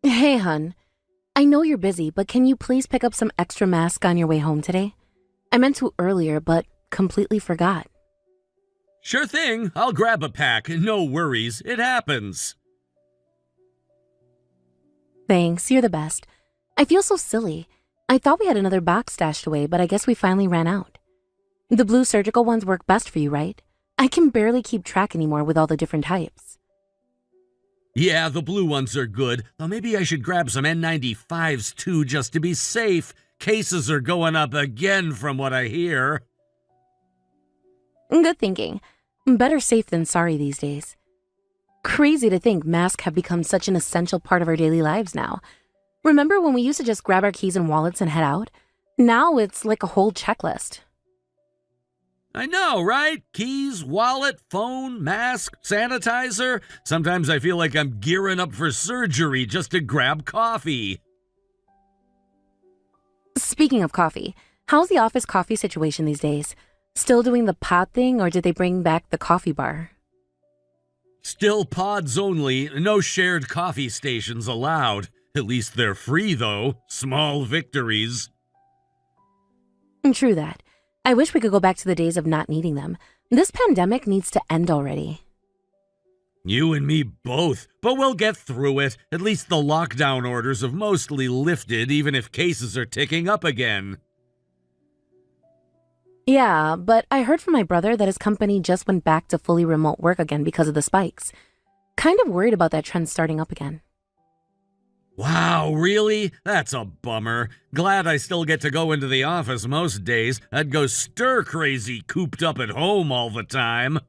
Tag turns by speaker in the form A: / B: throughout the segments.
A: Hey, hun. I know you're busy, but can you please pick up some extra masks on your way home today? I meant to earlier, but completely forgot.
B: Sure thing, I'll grab a pack. No worries, it happens.
A: Thanks, you're the best. I feel so silly. I thought we had another box stashed away, but I guess we finally ran out. The blue surgical ones work best for you, right? I can barely keep track anymore with all the different types.
B: Yeah, the blue ones are good, though maybe I should grab some N95s too just to be safe. Cases are going up again from what I hear.
A: Good thinking. Better safe than sorry these days. Crazy to think masks have become such an essential part of our daily lives now. Remember when we used to just grab our keys and wallets and head out? Now it's like a whole checklist.
B: I know, right? Keys, wallet, phone, mask, sanitizer. Sometimes I feel like I'm gearing up for surgery just to grab coffee.
A: Speaking of coffee, how's the office coffee situation these days? Still doing the pod thing, or did they bring back the coffee bar?
B: Still pods only, no shared coffee stations allowed. At least they're free, though. Small victories.
A: True that. I wish we could go back to the days of not needing them. This pandemic needs to end already.
B: You and me both, but we'll get through it. At least the lockdown orders have mostly lifted, even if cases are ticking up again.
A: Yeah, but I heard from my brother that his company just went back to fully remote work again because of the spikes. Kind of worried about that trend starting up again.
B: Wow, really? That's a bummer. Glad I still get to go into the office most days. I'd go stir-crazy cooped up at home all the time.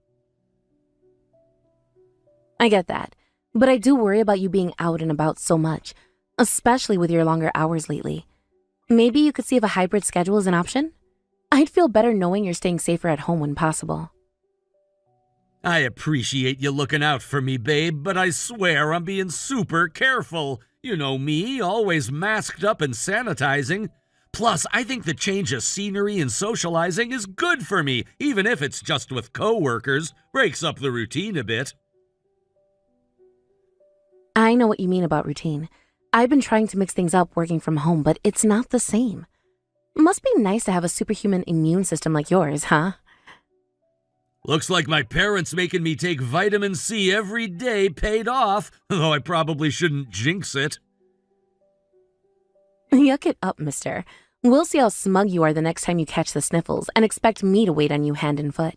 A: I get that, but I do worry about you being out and about so much, especially with your longer hours lately. Maybe you could see if a hybrid schedule is an option? I'd feel better knowing you're staying safer at home when possible.
B: I appreciate you looking out for me, babe, but I swear I'm being super careful. You know me, always masked up and sanitizing. Plus, I think the change of scenery and socializing is good for me, even if it's just with coworkers. Breaks up the routine a bit.
A: I know what you mean about routine. I've been trying to mix things up working from home, but it's not the same. Must be nice to have a superhuman immune system like yours, huh?
B: Looks like my parents making me take vitamin C every day paid off, though I probably shouldn't jinx it.
A: Yuck it up, mister. We'll see how smug you are the next time you catch the sniffles and expect me to wait on you hand and foot.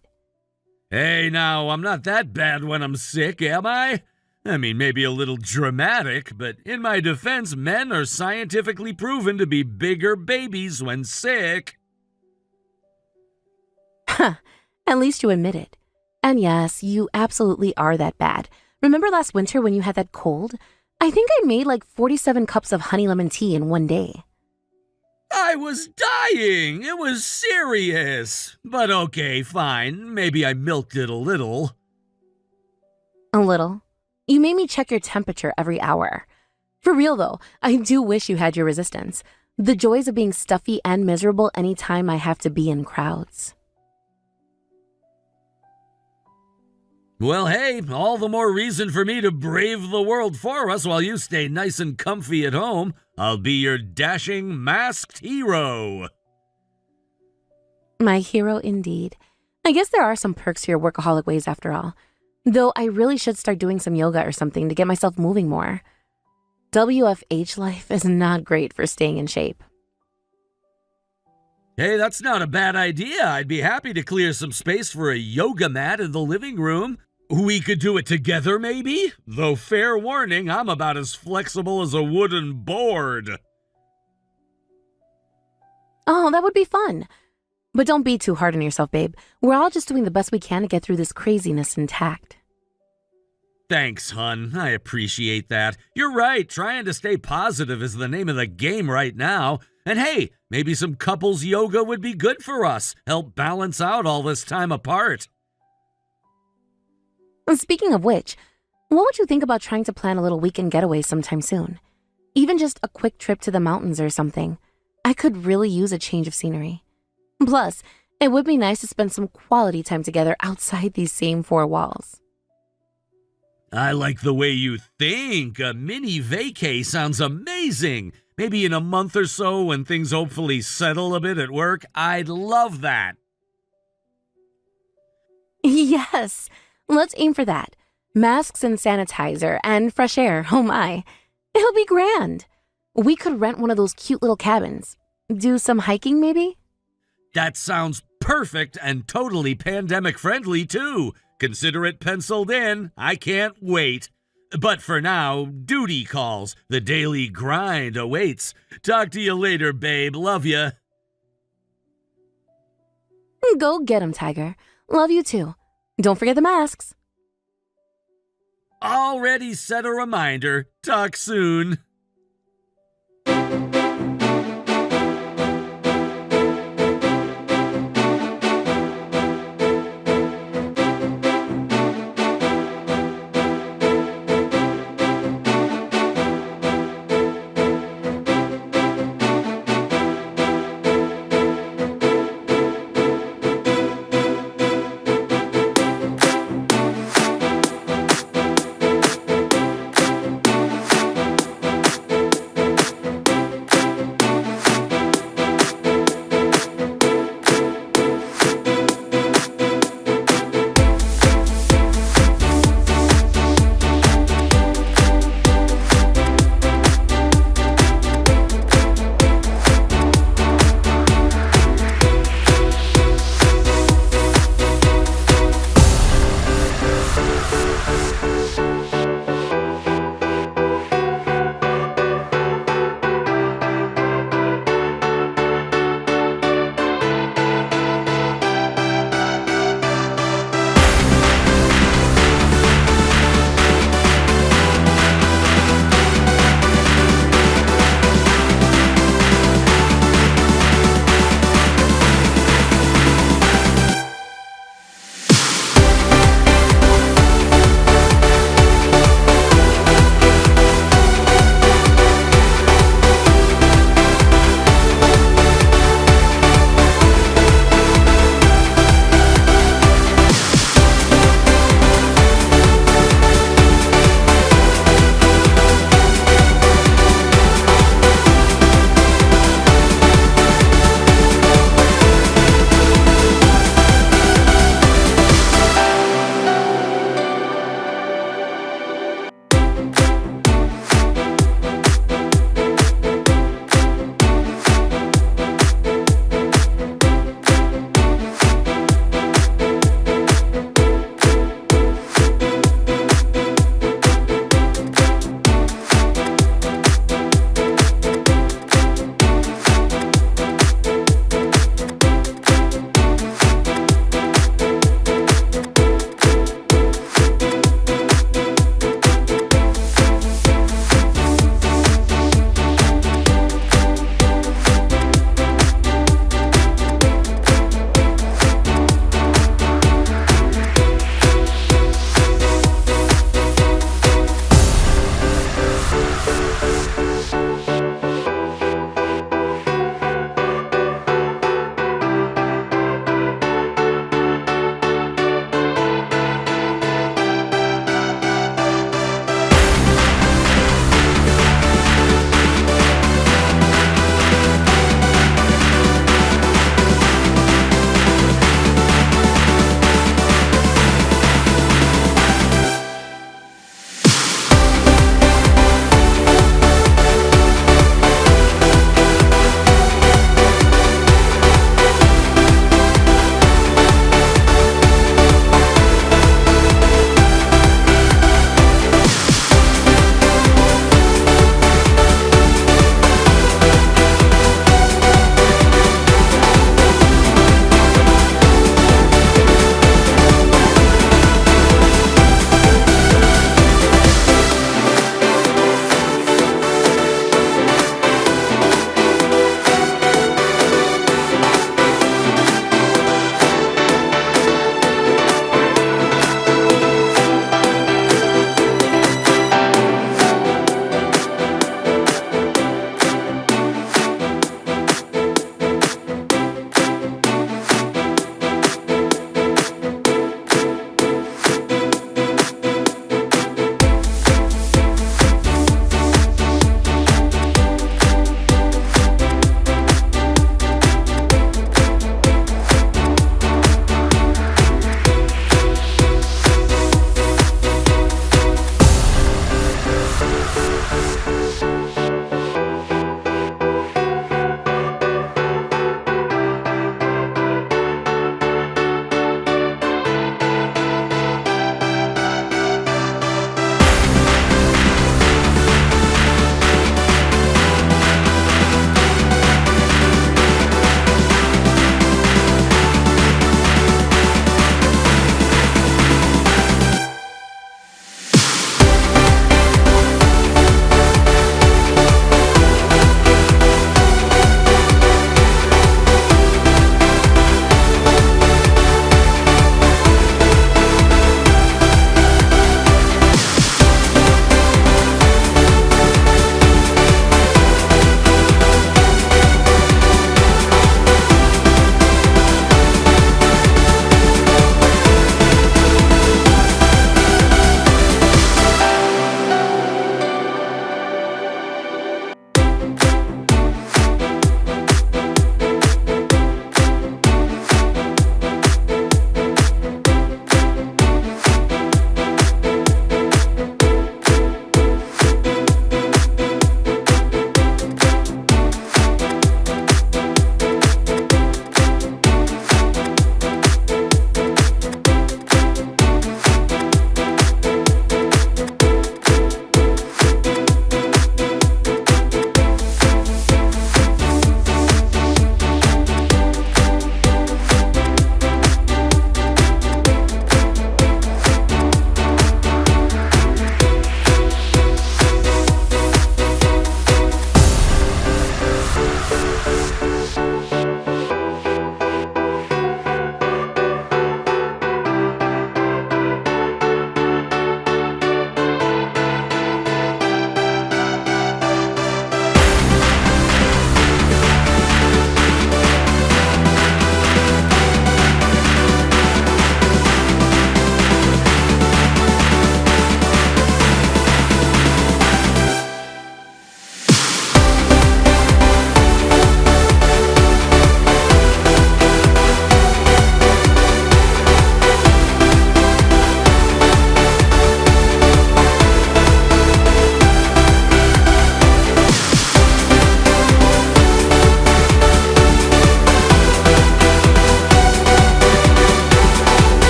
B: Hey now, I'm not that bad when I'm sick, am I? I mean, maybe a little dramatic, but in my defense, men are scientifically proven to be bigger babies when sick.
A: Huh, at least you admit it. And yes, you absolutely are that bad. Remember last winter when you had that cold? I think I made like 47 cups of honey lemon tea in one day.
B: I was dying! It was serious! But okay, fine. Maybe I milked it a little.
A: A little. You made me check your temperature every hour. For real though, I do wish you had your resistance. The joys of being stuffy and miserable anytime I have to be in crowds.
B: Well, hey, all the more reason for me to brave the world for us while you stay nice and comfy at home. I'll be your dashing, masked hero.
A: My hero indeed. I guess there are some perks to your workaholic ways after all. Though I really should start doing some yoga or something to get myself moving more. WFH life is not great for staying in shape.
B: Hey, that's not a bad idea. I'd be happy to clear some space for a yoga mat in the living room. We could do it together, maybe? Though fair warning, I'm about as flexible as a wooden board.
A: Oh, that would be fun. But don't be too hard on yourself, babe. We're all just doing the best we can to get through this craziness intact.
B: Thanks, hun. I appreciate that. You're right. Trying to stay positive is the name of the game right now. And hey, maybe some couples yoga would be good for us. Help balance out all this time apart.
A: Speaking of which, what would you think about trying to plan a little weekend getaway sometime soon? Even just a quick trip to the mountains or something. I could really use a change of scenery. Plus, it would be nice to spend some quality time together outside these same four walls.
B: I like the way you think. A mini vacay sounds amazing. Maybe in a month or so when things hopefully settle a bit at work, I'd love that.
A: Yes, let's aim for that. Masks and sanitizer and fresh air, oh my. It'll be grand. We could rent one of those cute little cabins. Do some hiking, maybe?
B: That sounds perfect and totally pandemic friendly, too. Consider it penciled in. I can't wait. But for now, duty calls. The daily grind awaits. Talk to you later, babe. Love ya.
A: Go get 'em, Tiger. Love you too. Don't forget the masks.
B: Already set a reminder. Talk soon.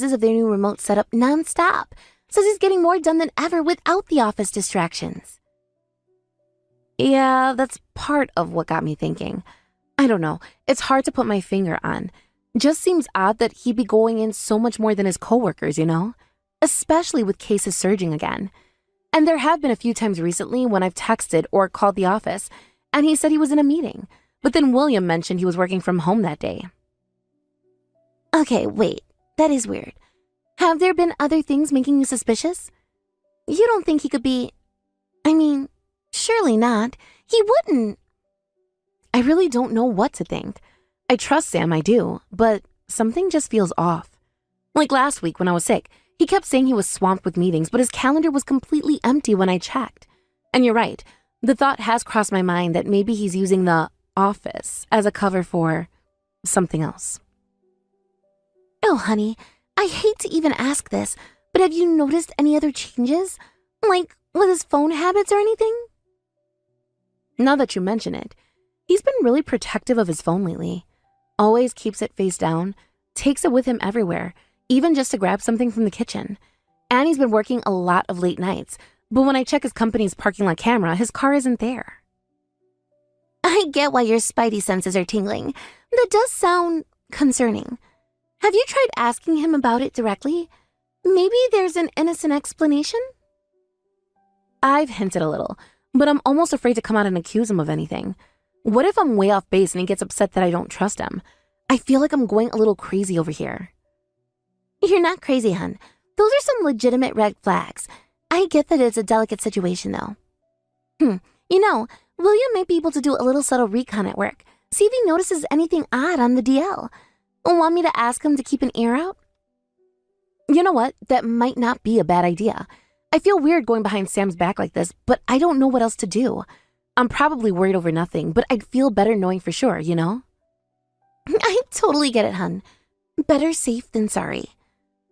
A: praises of their new remote setup nonstop. Says he's getting more done than ever without the office distractions. Yeah, that's part of what got me thinking. I don't know. It's hard to put my finger on. Just seems odd that he'd be going in so much more than his coworkers, you know? Especially with cases surging again. And there have been a few times recently when I've texted or called the office, and he said he was in a meeting. But then William mentioned he was working from home that day. Okay, wait. That is weird. Have there been other things making you suspicious? You don't think he could be... I mean, surely not. He wouldn't. I really don't know what to think. I trust Sam, I do, but something just feels off. Like last week when I was sick, he kept saying he was swamped with meetings, but his calendar was completely empty when I checked. And you're right, the thought has crossed my mind that maybe he's using the office as a cover for something else. Oh, honey, I hate to even ask this, but have you noticed any other changes? Like with his phone habits or anything? Now that you mention it, he's been really protective of his phone lately. Always keeps it face down, takes it with him everywhere, even just to grab something from the kitchen. And he's been working a lot of late nights, but when I check his company's parking lot camera, his car isn't there. I get why your spidey senses are tingling. That does sound concerning. Have you tried asking him about it directly? Maybe there's an innocent explanation? I've hinted a little, but I'm almost afraid to come out and accuse him of anything. What if I'm way off base and he gets upset that I don't trust him? I feel like I'm going a little crazy over here. You're not crazy, hun. Those are some legitimate red flags. I get that it's a delicate situation, though. You know, William might be able to do a little subtle recon at work. See if he notices anything odd on the DL. Want me to ask him to keep an ear out? You know what? That might not be a bad idea. I feel weird going behind Sam's back like this, but I don't know what else to do. I'm probably worried over nothing, but I'd feel better knowing for sure, you know? I totally get it, hun. Better safe than sorry.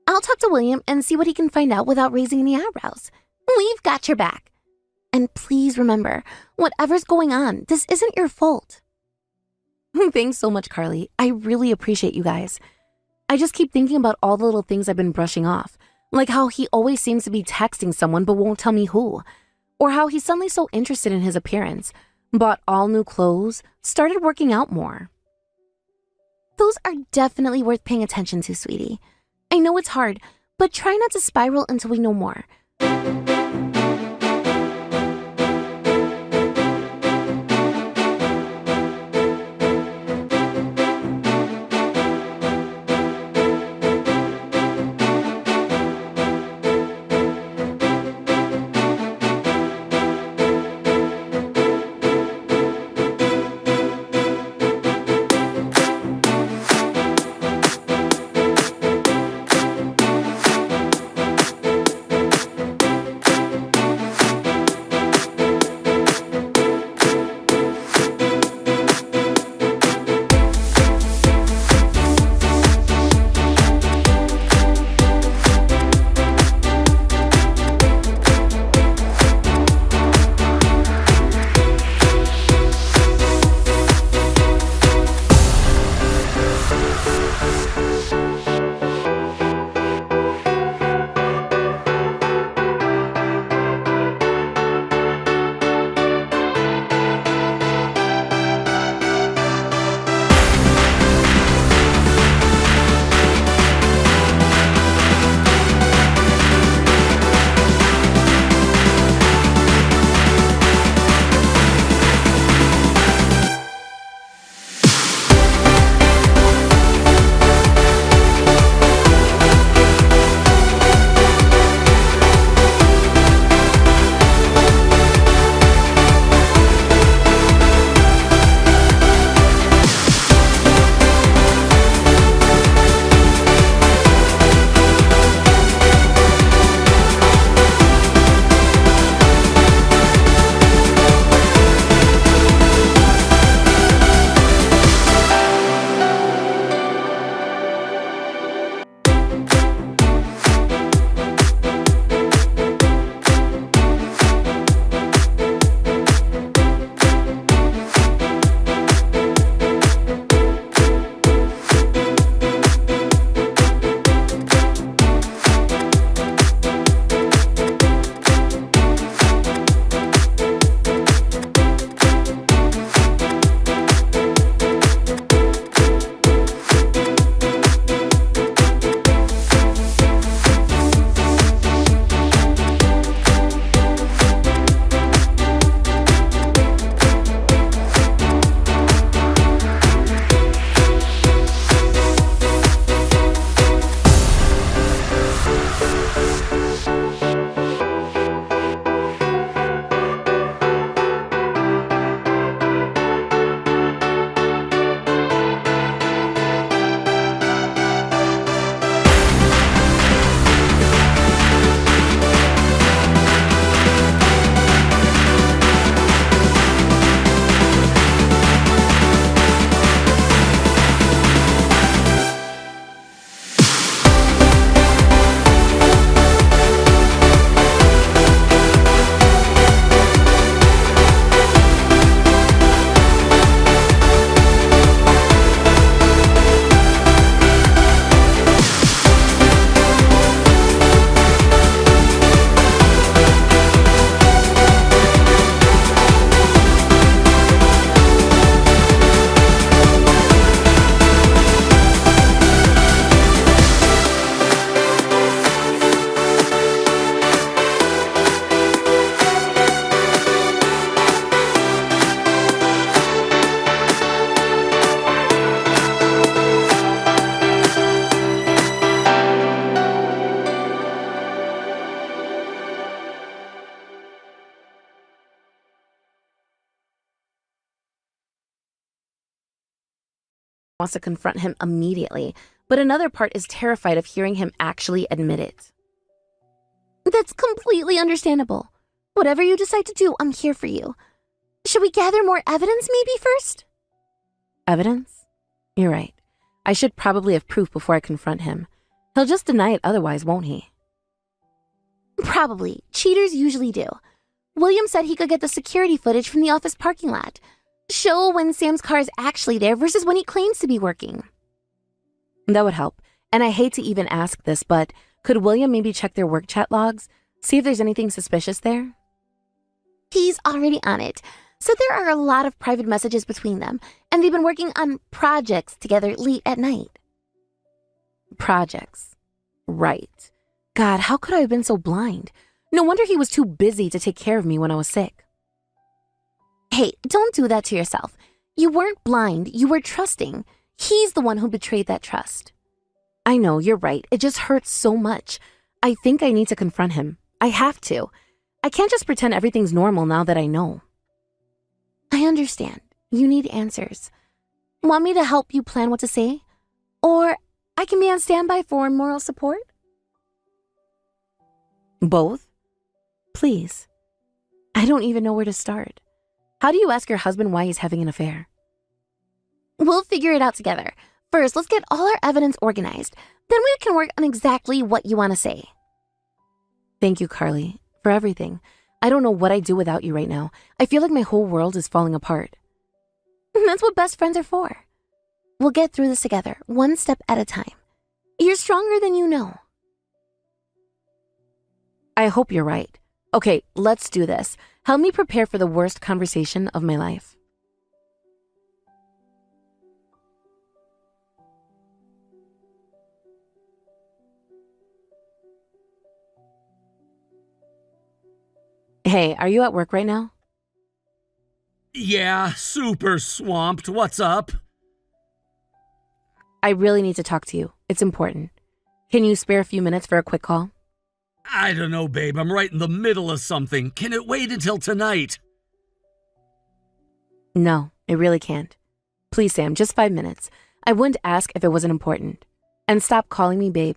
A: I'll talk to William and see what he can find out without raising any eyebrows. We've got your back. And please remember, whatever's going on, this isn't your fault. Thanks so much, Carly. I really appreciate you guys. I just keep thinking about all the little things I've been brushing off, like how he always seems to be texting someone but won't tell me who, or how he's suddenly so interested in his appearance, bought all new clothes, started working out more. Those are definitely worth paying attention to, sweetie. I know it's hard, but try not to spiral until we know more. wants to confront him immediately, but another part is terrified of hearing him actually admit it. That's completely understandable. Whatever you decide to do, I'm here for you. Should we gather more evidence maybe first? Evidence? You're right. I should probably have proof before I confront him. He'll just deny it otherwise, won't he? Probably. Cheaters usually do. William said he could get the security footage from the office parking lot. Show when Sam's car is actually there versus when he claims to be working. That would help. And I hate to even ask this, but could William maybe check their work chat logs? See if there's anything suspicious there? He's already on it. So there are a lot of private messages between them, and they've been working on projects together late at night. Projects. Right. God, how could I have been so blind? No wonder he was too busy to take care of me when I was sick. Hey, don't do that to yourself. You weren't blind, you were trusting. He's the one who betrayed that trust. I know, you're right. It just hurts so much. I think I need to confront him. I have to. I can't just pretend everything's normal now that I know. I understand. You need answers. Want me to help you plan what to say? Or I can be on standby for moral support? Both? Please. I don't even know where to start. How do you ask your husband why he's having an affair? We'll figure it out together. First, let's get all our evidence organized. Then we can work on exactly what you want to say. Thank you, Carly, for everything. I don't know what I'd do without you right now. I feel like my whole world is falling apart. That's what best friends are for. We'll get through this together, one step at a time. You're stronger than you know. I hope you're right. Okay, let's do this. Help me prepare for the worst conversation of my life. Hey, are you at work right now?
B: Yeah, super swamped. What's up?
A: I really need to talk to you. It's important. Can you spare a few minutes for a quick call?
B: I don't know, babe. I'm right in the middle of something. Can it wait until tonight?
A: No, it really can't. Please, Sam, just 5 minutes. I wouldn't ask if it wasn't important. And stop calling me babe.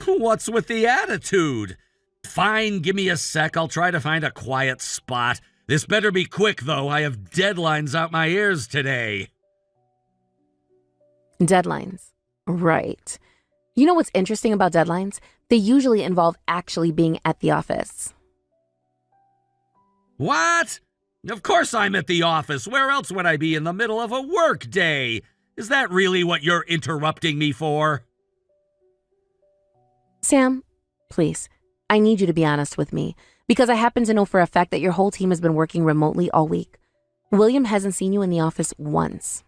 B: What's with the attitude? Fine, give me a sec. I'll try to find a quiet spot. This better be quick, though. I have deadlines out my ears today.
A: Deadlines. Right. You know what's interesting about deadlines? They usually involve actually being at the office.
B: What? Of course I'm at the office. Where else would I be in the middle of a work day? Is that really what you're interrupting me for?
A: Sam, please, I need you to be honest with me, because I happen to know for a fact that your whole team has been working remotely all week. William hasn't seen you in the office once.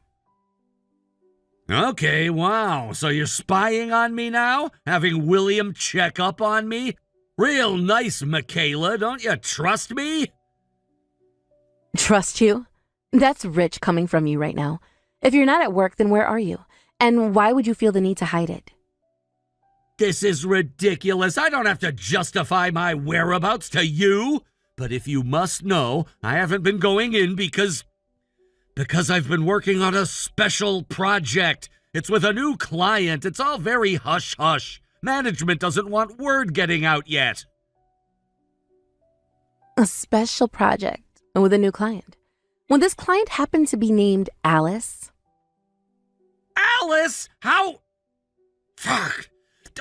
B: Okay, wow. So you're spying on me now? Having William check up on me? Real nice, Michaela. Don't you trust me?
A: Trust you? That's rich coming from you right now. If you're not at work, then where are you? And why would you feel the need to hide it?
B: This is ridiculous. I don't have to justify my whereabouts to you. But if you must know, I haven't been going in because I've been working on a special project. It's with a new client. It's all very hush-hush. Management doesn't want word getting out yet.
A: A special project with a new client. Would this client happen to be named Alice?
B: Alice? How? Fuck.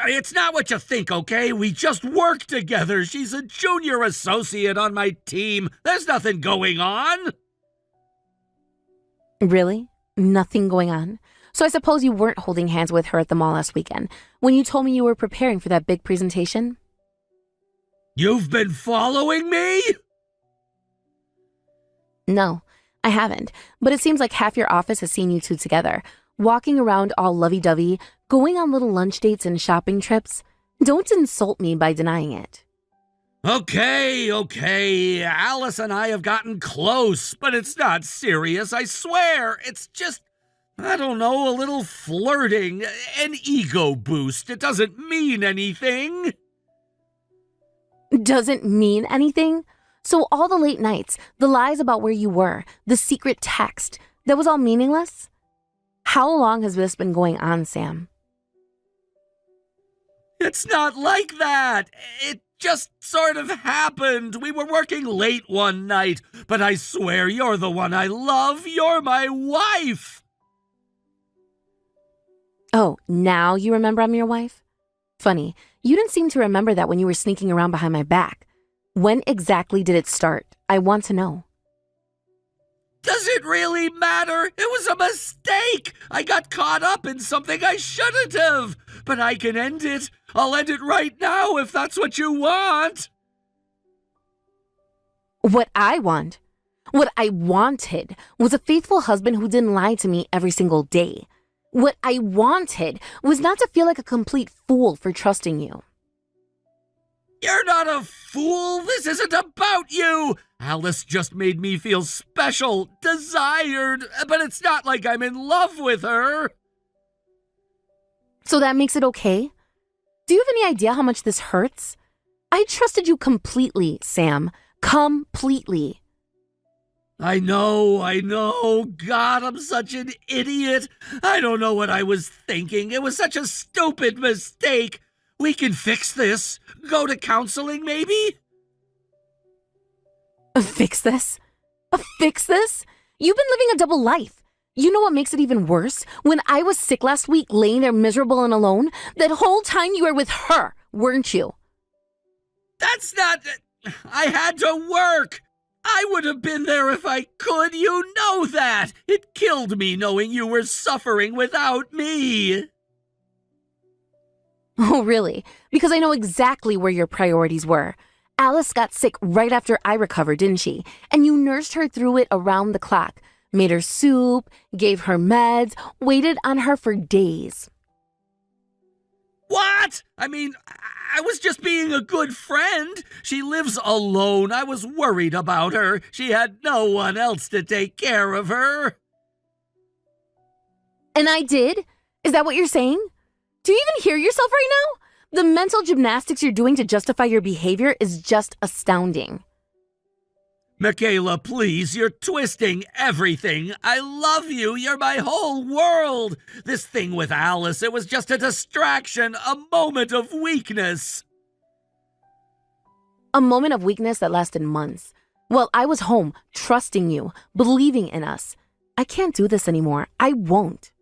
B: It's not what you think, okay? We just work together. She's a junior associate on my team. There's nothing going on.
A: Really? Nothing going on? So I suppose you weren't holding hands with her at the mall last weekend when you told me you were preparing for that big presentation?
B: You've been following me?
A: No, I haven't. But it seems like half your office has seen you two together, walking around all lovey-dovey, going on little lunch dates and shopping trips. Don't insult me by denying it.
B: Okay. Alice and I have gotten close, but it's not serious, I swear. It's just, I don't know, a little flirting, an ego boost. It doesn't mean anything.
A: Doesn't mean anything? So all the late nights, the lies about where you were, the secret text, That was all meaningless? How long has this been going on, Sam?
B: It's not like that. It just sort of happened. We were working late one night, but I swear you're the one I love. You're my wife.
A: Oh, now you remember I'm your wife? Funny, you didn't seem to remember that when you were sneaking around behind my back. When exactly did it start? I want to know.
B: Does it really matter? It was a mistake. I got caught up in something I shouldn't have. But I can end it. I'll end it right now if that's what you want.
A: What I wanted was a faithful husband who didn't lie to me every single day. What I wanted was not to feel like a complete fool for trusting you.
B: You're not a fool. This isn't about you. Alice just made me feel special, desired, but it's not like I'm in love with her.
A: So that makes it okay? Do you have any idea how much this hurts? I trusted you completely, Sam. Completely.
B: I know. God, I'm such an idiot. I don't know what I was thinking. It was such a stupid mistake. We can fix this. Go to counseling, maybe?
A: Fix this? Fix this? You've been living a double life. You know what makes it even worse? When I was sick last week, laying there miserable and alone, that whole time you were with her, weren't you?
B: That's not... I had to work. I would have been there if I could. You know that. It killed me knowing you were suffering without me.
A: Oh, really? Because I know exactly where your priorities were. Alice got sick right after I recovered, didn't she? And you nursed her through it around the clock. Made her soup, gave her meds, waited on her for days.
B: What? I mean, I was just being a good friend. She lives alone. I was worried about her. She had no one else to take care of her.
A: And I did? Is that what you're saying? Do you even hear yourself right now? The mental gymnastics you're doing to justify your behavior is just astounding.
B: Michaela, please, you're twisting everything. I love you. You're my whole world. This thing with Alice, it was just a distraction, a moment of weakness.
A: A moment of weakness that lasted months. Well, I was home, trusting you, believing in us. I can't do this anymore. I won't.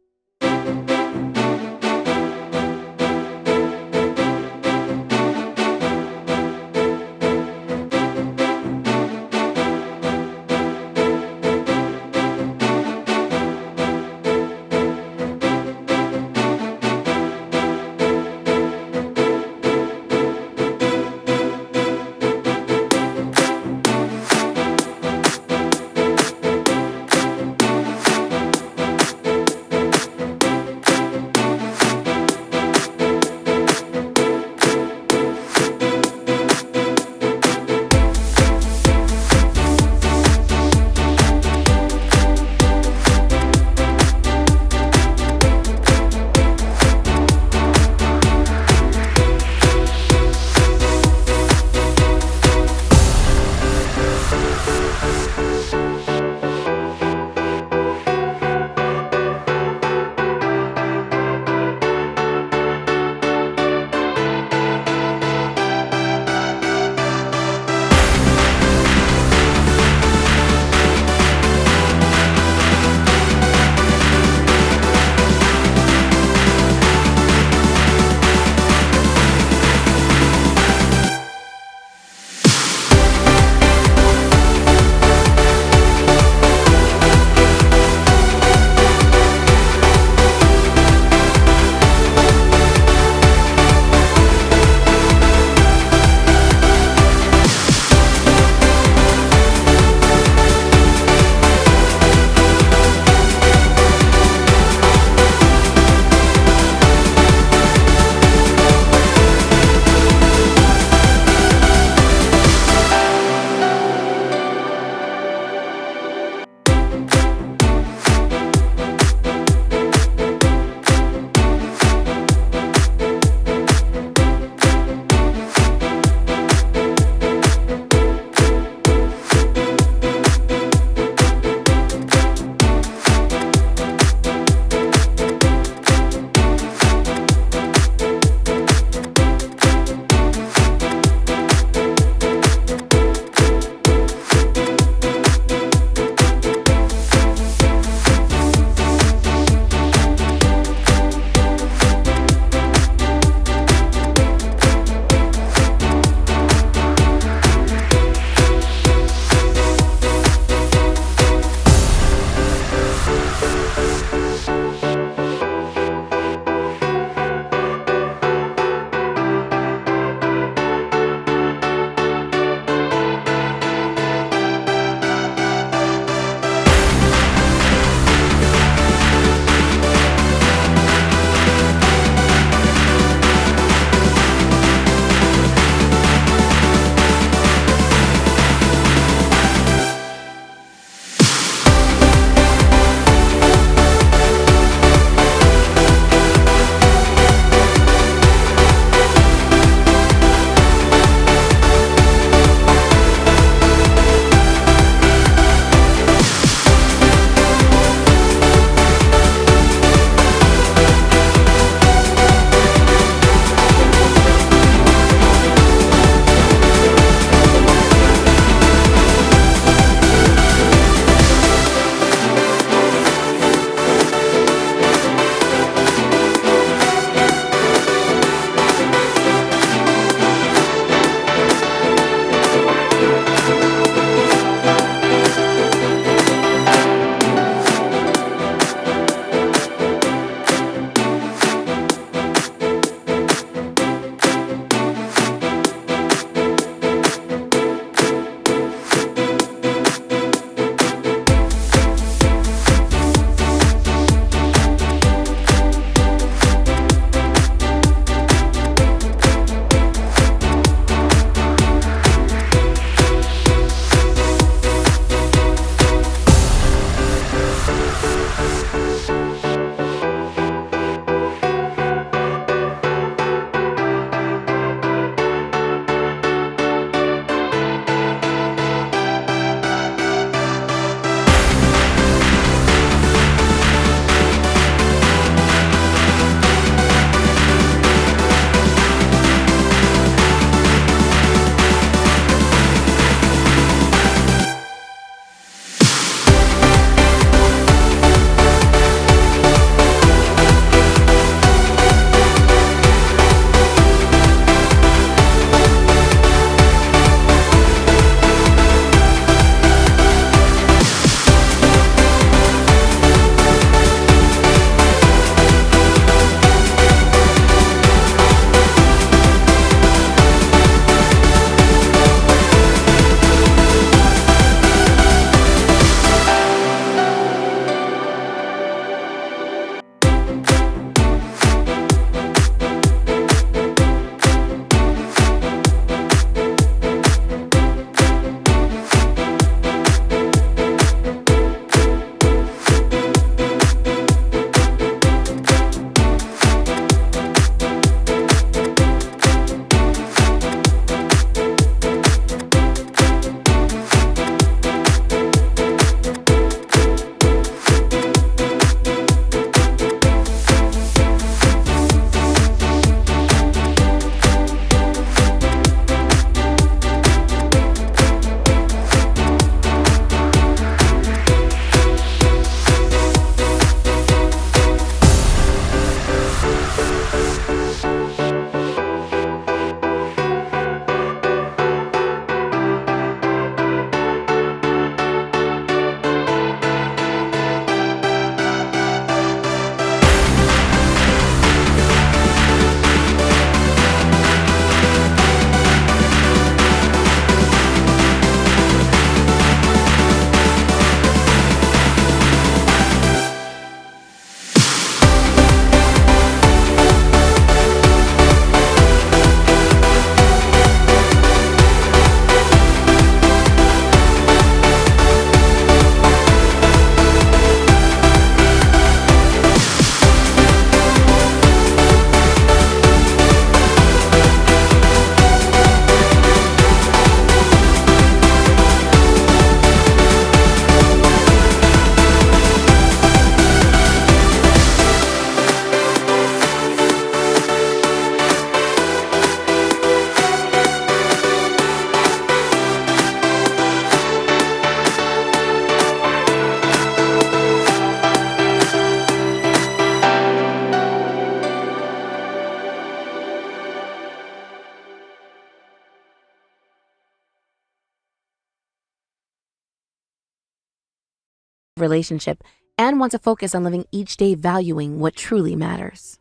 A: relationship and want to focus on living each day valuing what truly matters.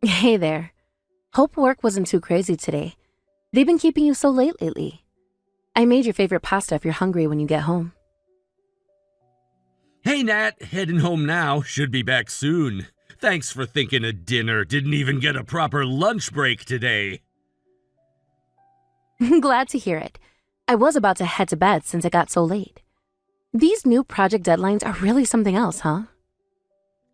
A: Hey there. Hope work wasn't too crazy today. They've been keeping you so late lately. I made your favorite pasta if you're hungry when you get home.
B: Hey, Nat, heading home now. Should be back soon. Thanks for thinking of dinner. Didn't even get a proper lunch break today.
A: Glad to hear it. I was about to head to bed since it got so late. These new project deadlines are really something else, huh?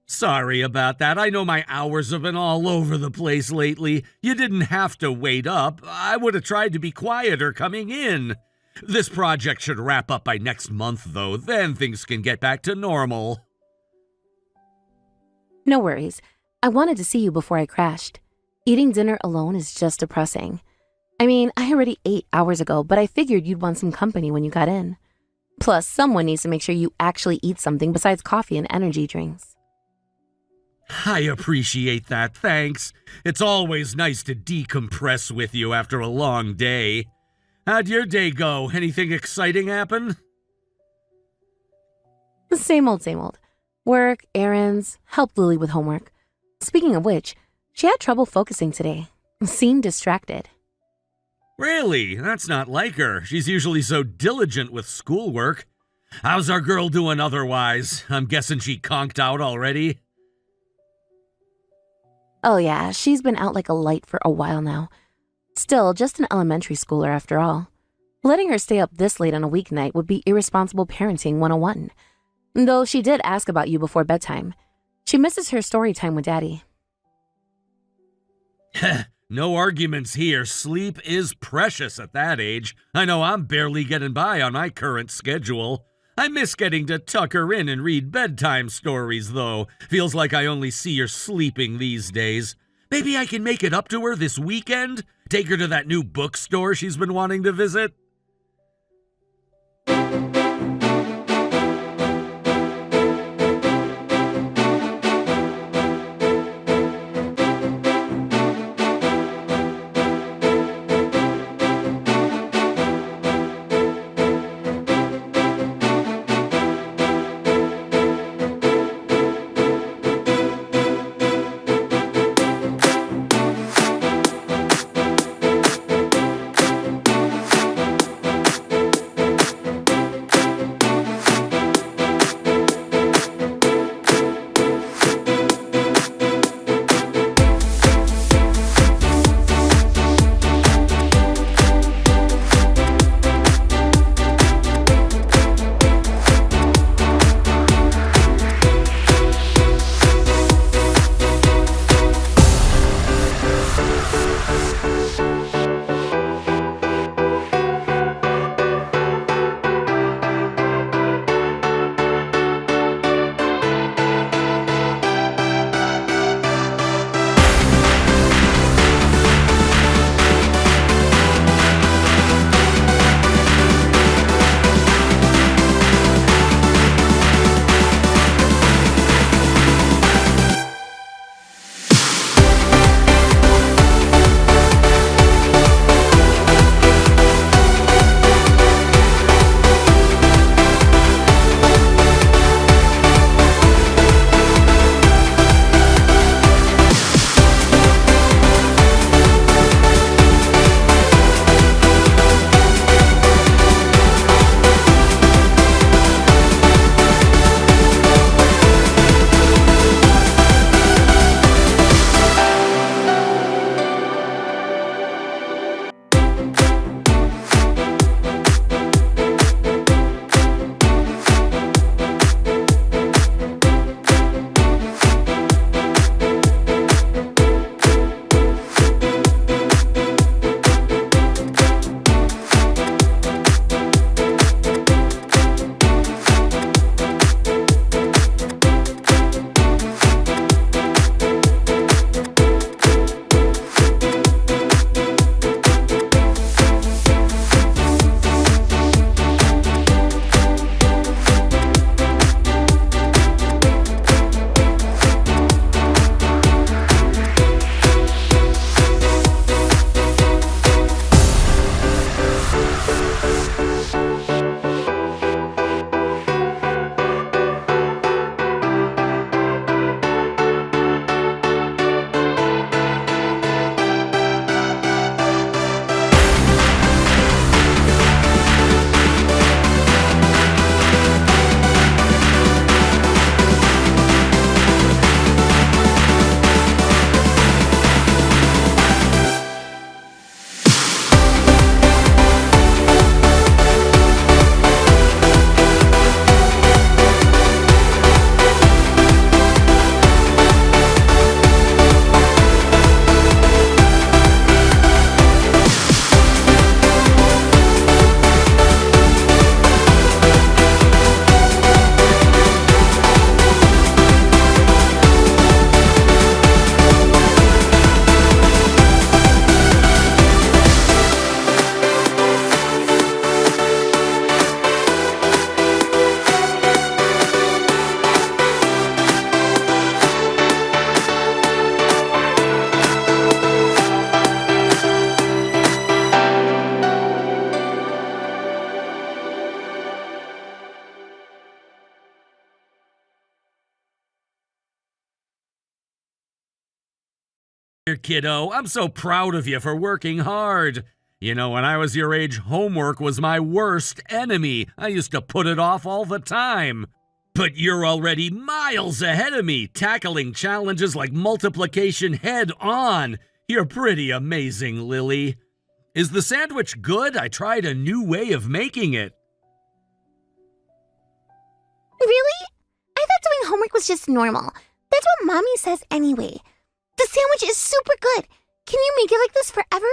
B: Sorry about that. I know my hours have been all over the place lately. You didn't have to wait up. I would have tried to be quieter coming in. This project should wrap up by next month, though. Then things can get back to normal.
A: No worries. I wanted to see you before I crashed. Eating dinner alone is just depressing. I mean, I already ate hours ago, but I figured you'd want some company when you got in. Plus, someone needs to make sure you actually eat something besides coffee and energy drinks.
B: I appreciate that, thanks. It's always nice to decompress with you after a long day. How'd your day go? Anything exciting happen?
A: Same old, same old. Work, errands, helped Lily with homework. Speaking of which, she had trouble focusing today. Seemed distracted.
B: Really? That's not like her. She's usually so diligent with schoolwork. How's our girl doing otherwise? I'm guessing she conked out already?
A: Oh yeah, she's been out like a light for a while now. Still, just an elementary schooler after all. Letting her stay up this late on a weeknight would be irresponsible parenting 101. Though she did ask about you before bedtime. She misses her story time with Daddy.
B: No arguments here. Sleep is precious at that age. I know I'm barely getting by on my current schedule. I miss getting to tuck her in and read bedtime stories, though. Feels like I only see her sleeping these days. Maybe I can make it up to her this weekend? Take her to that new bookstore she's been wanting to visit? kiddo. I'm so proud of you for working hard. You know, when I was your age, homework was my worst enemy. I used to put it off all the time. But you're already miles ahead of me, tackling challenges like multiplication head on. You're pretty amazing, Lily. Is the sandwich good? I tried a new way of making it.
C: Really? I thought doing homework was just normal. That's what Mommy says anyway. The sandwich is super good. Can you make it like this forever?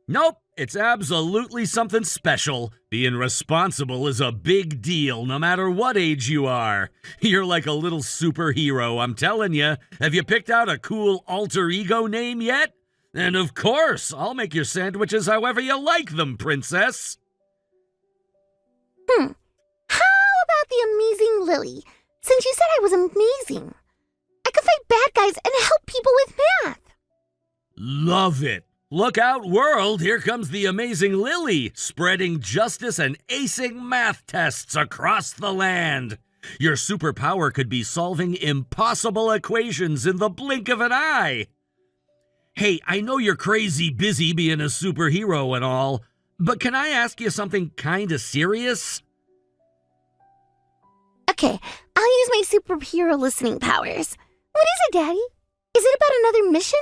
B: Nope, it's absolutely something special. Being responsible is a big deal, no matter what age you are. You're like a little superhero, I'm telling you. Have you picked out a cool alter ego name yet? And of course, I'll make your sandwiches however you like them, princess.
C: How about the amazing Lily? Since you said I was amazing, I could fight bad guys and help people with math.
B: Love it. Look out, world, here comes the amazing Lily, spreading justice and acing math tests across the land. Your superpower could be solving impossible equations in the blink of an eye. Hey, I know you're crazy busy being a superhero and all, but can I ask you something kinda serious?
C: Okay, I'll use my superhero listening powers. What is it, Daddy? Is it about another mission?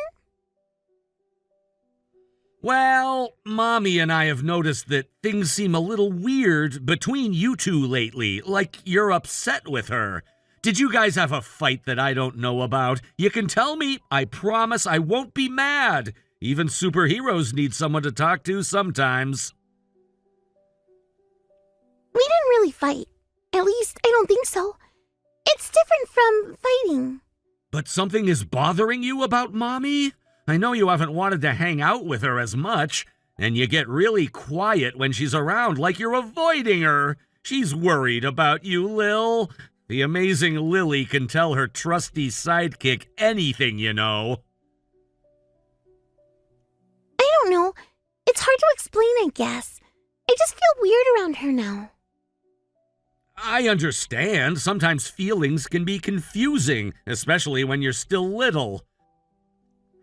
B: Well, Mommy and I have noticed that things seem a little weird between you two lately, like you're upset with her. Did you guys have a fight that I don't know about? You can tell me, I promise I won't be mad. Even superheroes need someone to talk to sometimes.
C: We didn't really fight. At least, I don't think so. It's different from fighting.
B: But something is bothering you about Mommy? I know you haven't wanted to hang out with her as much, and you get really quiet when she's around like you're avoiding her. She's worried about you, Lil. The amazing Lily can tell her trusty sidekick anything, you know.
C: I don't know. It's hard to explain, I guess. I just feel weird around her now.
B: I understand. Sometimes feelings can be confusing, especially when you're still little.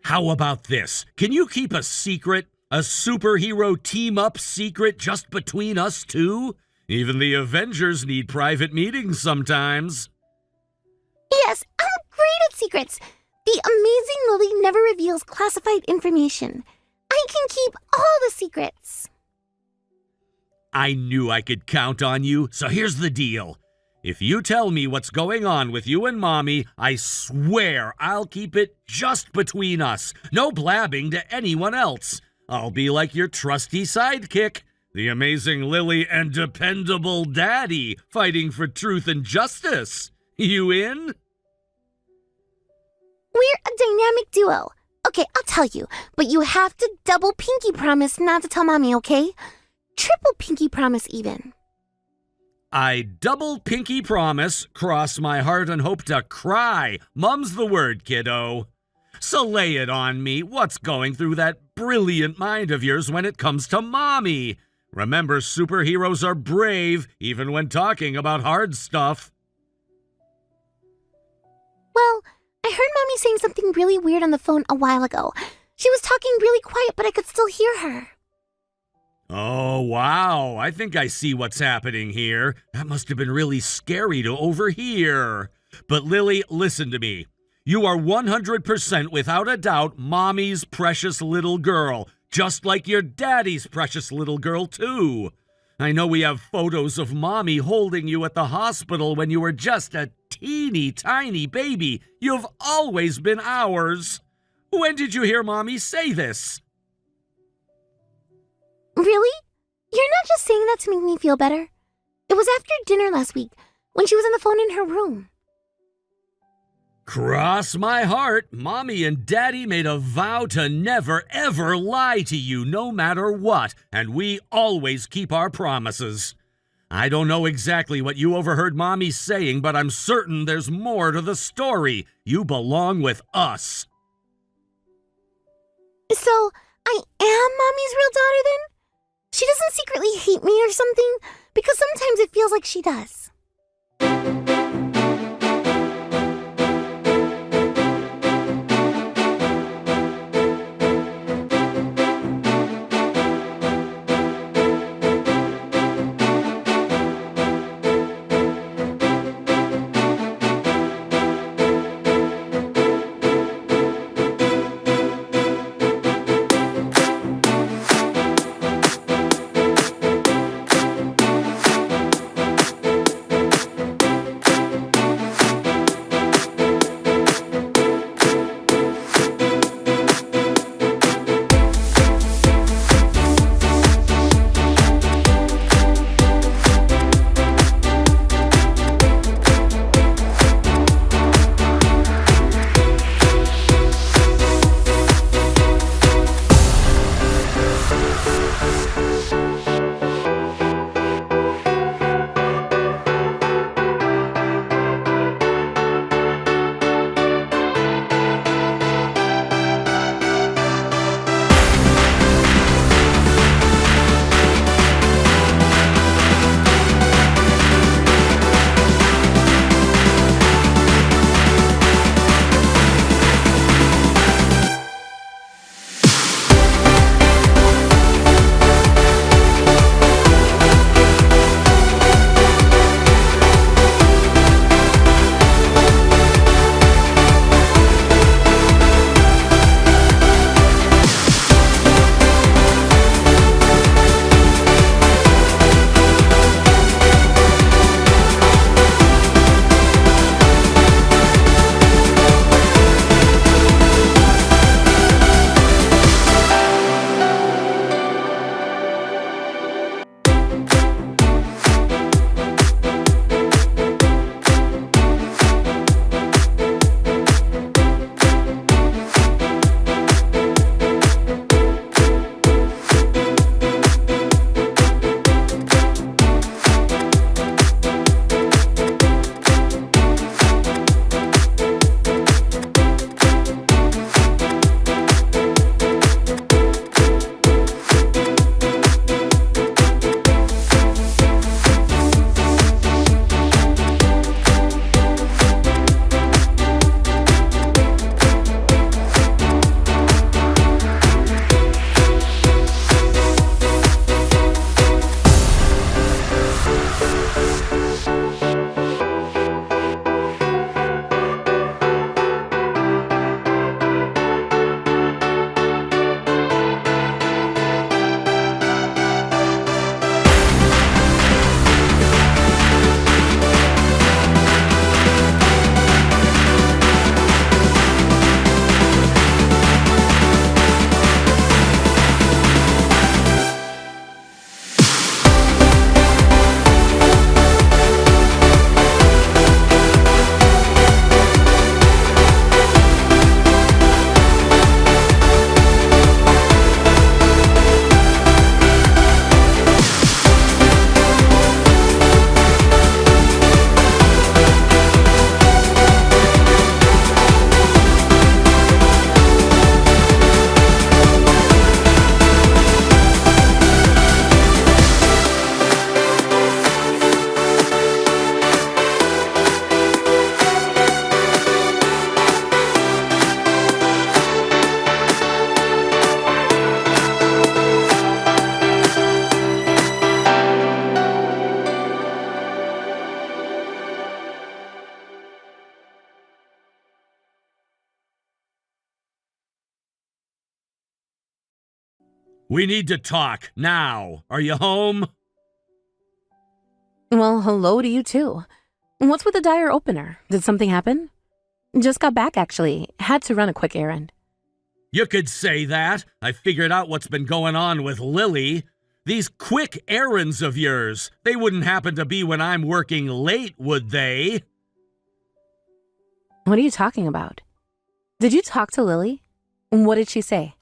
B: How about this? Can you keep a secret? A superhero team-up secret just between us two? Even the Avengers need private meetings sometimes.
C: Yes, I'm great at secrets. The amazing Lily never reveals classified information. I can keep all the secrets.
B: I knew I could count on you, so here's the deal. If you tell me what's going on with you and Mommy, I swear I'll keep it just between us. No blabbing to anyone else. I'll be like your trusty sidekick, the amazing Lily and dependable Daddy, fighting for truth and justice. You in?
C: We're a dynamic duo. Okay, I'll tell you, but you have to double pinky promise not to tell Mommy, okay? Triple pinky promise even.
B: I double pinky promise, cross my heart and hope to cry. Mum's the word, kiddo. So lay it on me. What's going through that brilliant mind of yours when it comes to Mommy? Remember, superheroes are brave, even when talking about hard stuff.
C: Well, I heard Mommy saying something really weird on the phone a while ago. She was talking really quiet, but I could still hear her.
B: Oh, wow. I think I see what's happening here. That must have been really scary to overhear. But Lily, listen to me. You are 100% without a doubt Mommy's precious little girl, just like your daddy's precious little girl, too. I know we have photos of Mommy holding you at the hospital when you were just a teeny tiny baby. You've always been ours. When did you hear Mommy say this?
C: Really? You're not just saying that to make me feel better. It was after dinner last week, when she was on the phone in her room.
B: Cross my heart, Mommy and Daddy made a vow to never, ever lie to you, no matter what, and we always keep our promises. I don't know exactly what you overheard Mommy saying, but I'm certain there's more to the story. You belong with us.
C: So, I am Mommy's real daughter then? She doesn't secretly hate me or something? Because sometimes it feels like she does.
B: We need to talk, now. Are you home?
A: Well, hello to you too. What's with the dire opener? Did something happen? Just got back, actually. Had to run a quick errand.
B: You could say that. I figured out what's been going on with Lily. These quick errands of yours, they wouldn't happen to be when I'm working late, would they?
A: What are you talking about? Did you talk to Lily? What did she say?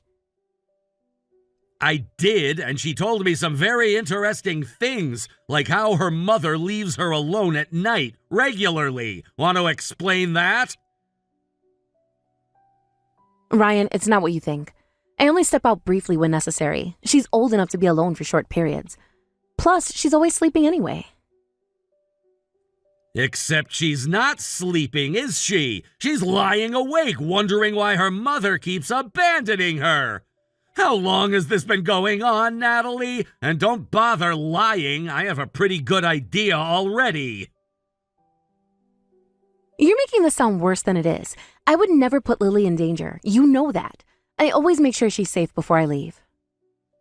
B: I did, and she told me some very interesting things, like how her mother leaves her alone at night, regularly. Want to explain that?
A: Ryan, it's not what you think. I only step out briefly when necessary. She's old enough to be alone for short periods. Plus, she's always sleeping anyway.
B: Except she's not sleeping, is she? She's lying awake, wondering why her mother keeps abandoning her. How long has this been going on, Natalie? And don't bother lying. I have a pretty good idea already.
A: You're making this sound worse than it is. I would never put Lily in danger. You know that. I always make sure she's safe before I leave.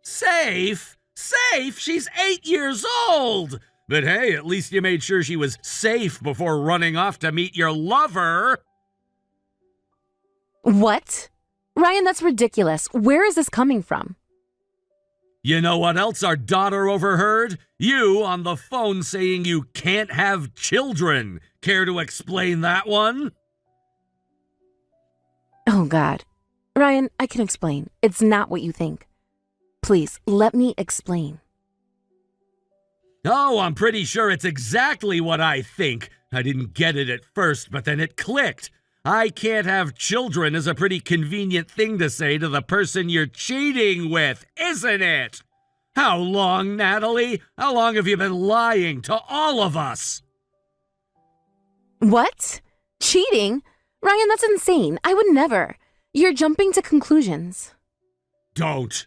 B: Safe? Safe? She's 8 years old! But hey, at least you made sure she was safe before running off to meet your lover.
A: What? Ryan, that's ridiculous. Where is this coming from?
B: You know what else our daughter overheard? You on the phone saying you can't have children. Care to explain that one?
A: Oh, God. Ryan, I can explain. It's not what you think. Please, let me explain.
B: Oh, I'm pretty sure it's exactly what I think. I didn't get it at first, but then it clicked. I can't have children is a pretty convenient thing to say to the person you're cheating with, isn't it? How long, Natalie? How long have you been lying to all of us?
A: What? Cheating? Ryan, that's insane. I would never. You're jumping to conclusions.
B: Don't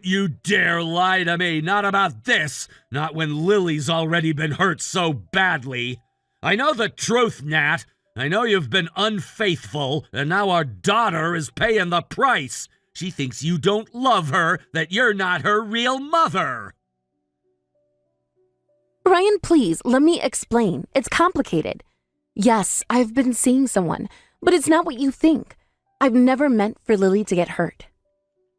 B: you dare lie to me. Not about this. Not when Lily's already been hurt so badly. I know the truth, Nat. I know you've been unfaithful, and now our daughter is paying the price. She thinks you don't love her, that you're not her real mother.
A: Ryan, please, let me explain. It's complicated. Yes, I've been seeing someone, but it's not what you think. I've never meant for Lily to get hurt.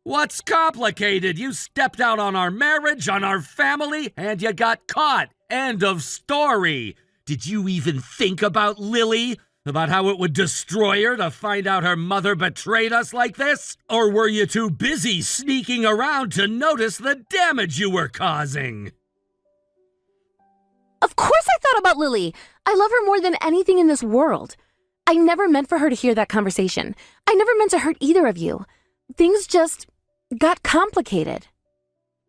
B: What's complicated? You stepped out on our marriage, on our family, and you got caught. End of story. Did you even think about Lily? About how it would destroy her to find out her mother betrayed us like this? Or were you too busy sneaking around to notice the damage you were causing?
A: Of course I thought about Lily. I love her more than anything in this world. I never meant for her to hear that conversation. I never meant to hurt either of you. Things just got complicated.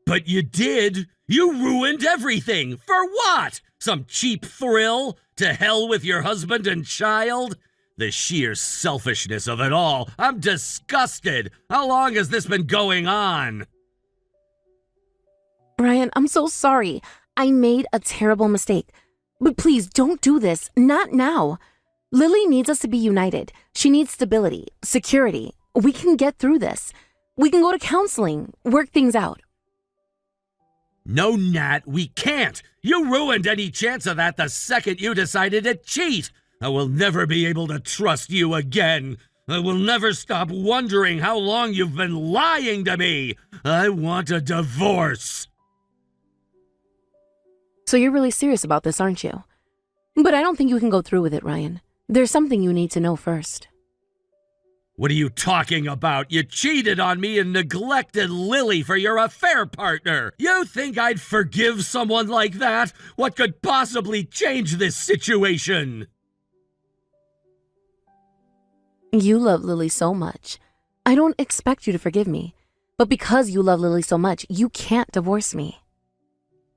B: But you did. You ruined everything. For what? Some cheap thrill? To hell with your husband and child? The sheer selfishness of it all. I'm disgusted. How long has this been going on?
A: Ryan, I'm so sorry. I made a terrible mistake. But please don't do this. Not now. Lily needs us to be united. She needs stability, security. We can get through this. We can go to counseling, work things out.
B: No, Nat, we can't. You ruined any chance of that the second you decided to cheat. I will never be able to trust you again. I will never stop wondering how long you've been lying to me. I want a divorce.
A: So you're really serious about this, aren't you? But I don't think you can go through with it, Ryan. There's something you need to know first.
B: What are you talking about? You cheated on me and neglected Lily for your affair partner. You think I'd forgive someone like that? What could possibly change this situation?
A: You love Lily so much. I don't expect you to forgive me. But because you love Lily so much, you can't divorce me.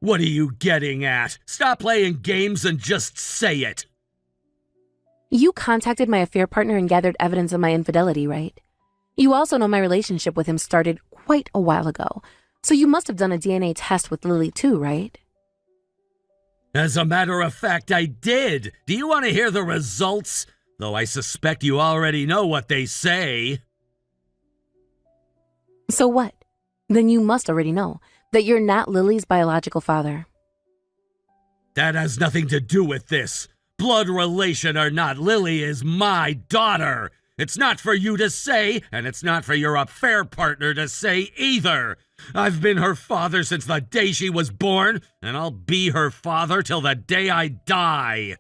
B: What are you getting at? Stop playing games and just say it.
A: You contacted my affair partner and gathered evidence of my infidelity, right? You also know my relationship with him started quite a while ago, so you must have done a DNA test with Lily too, right?
B: As a matter of fact, I did. Do you want to hear the results? Though I suspect you already know what they say.
A: So what? Then you must already know that you're not Lily's biological father.
B: That has nothing to do with this. Blood relation or not, Lily is my daughter. It's not for you to say, and it's not for your affair partner to say either. I've been her father since the day she was born, and I'll be her father till the day I die.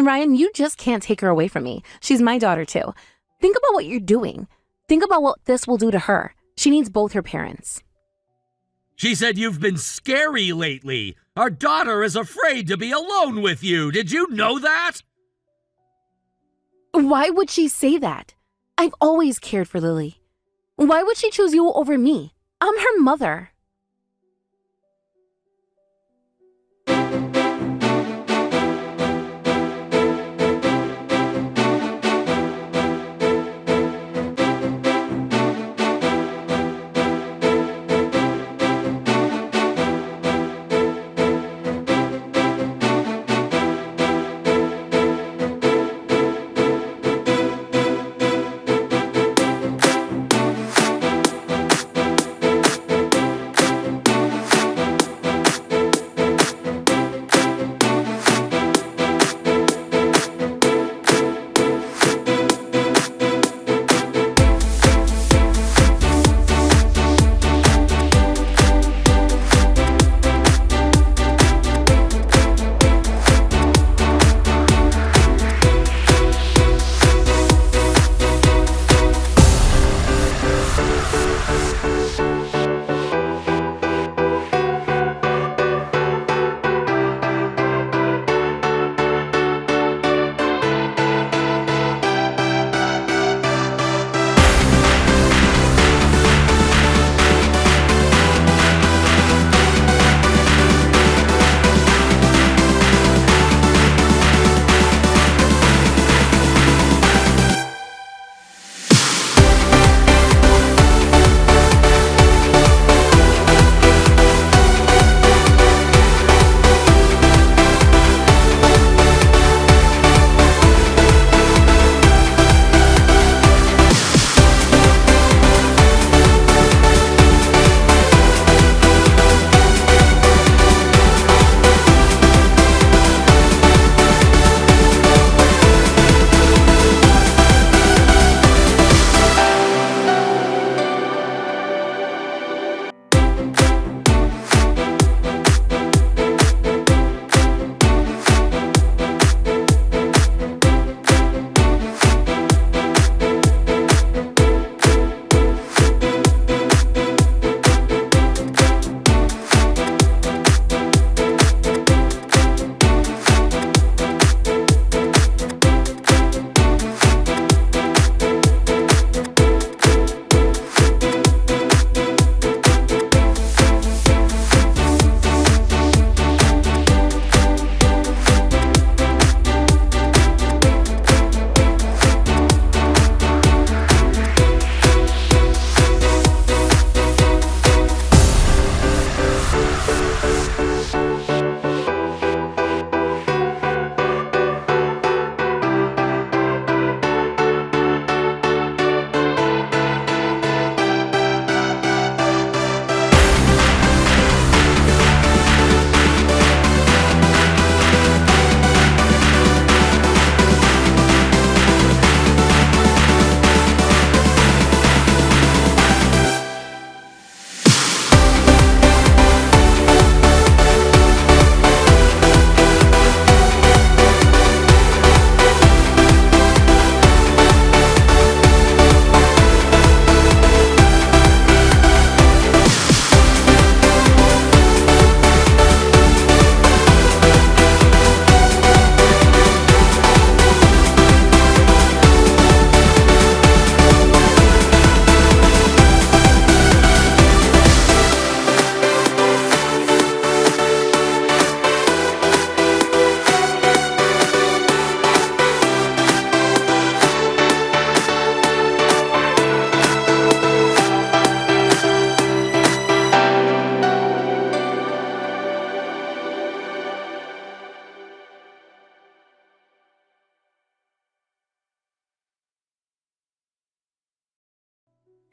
A: Ryan, you just can't take her away from me. She's my daughter too. Think about what you're doing. Think about what this will do to her. She needs both her parents.
B: She said you've been scary lately. Our daughter is afraid to be alone with you. Did you know that?
A: Why would she say that? I've always cared for Lily. Why would she choose you over me? I'm her mother.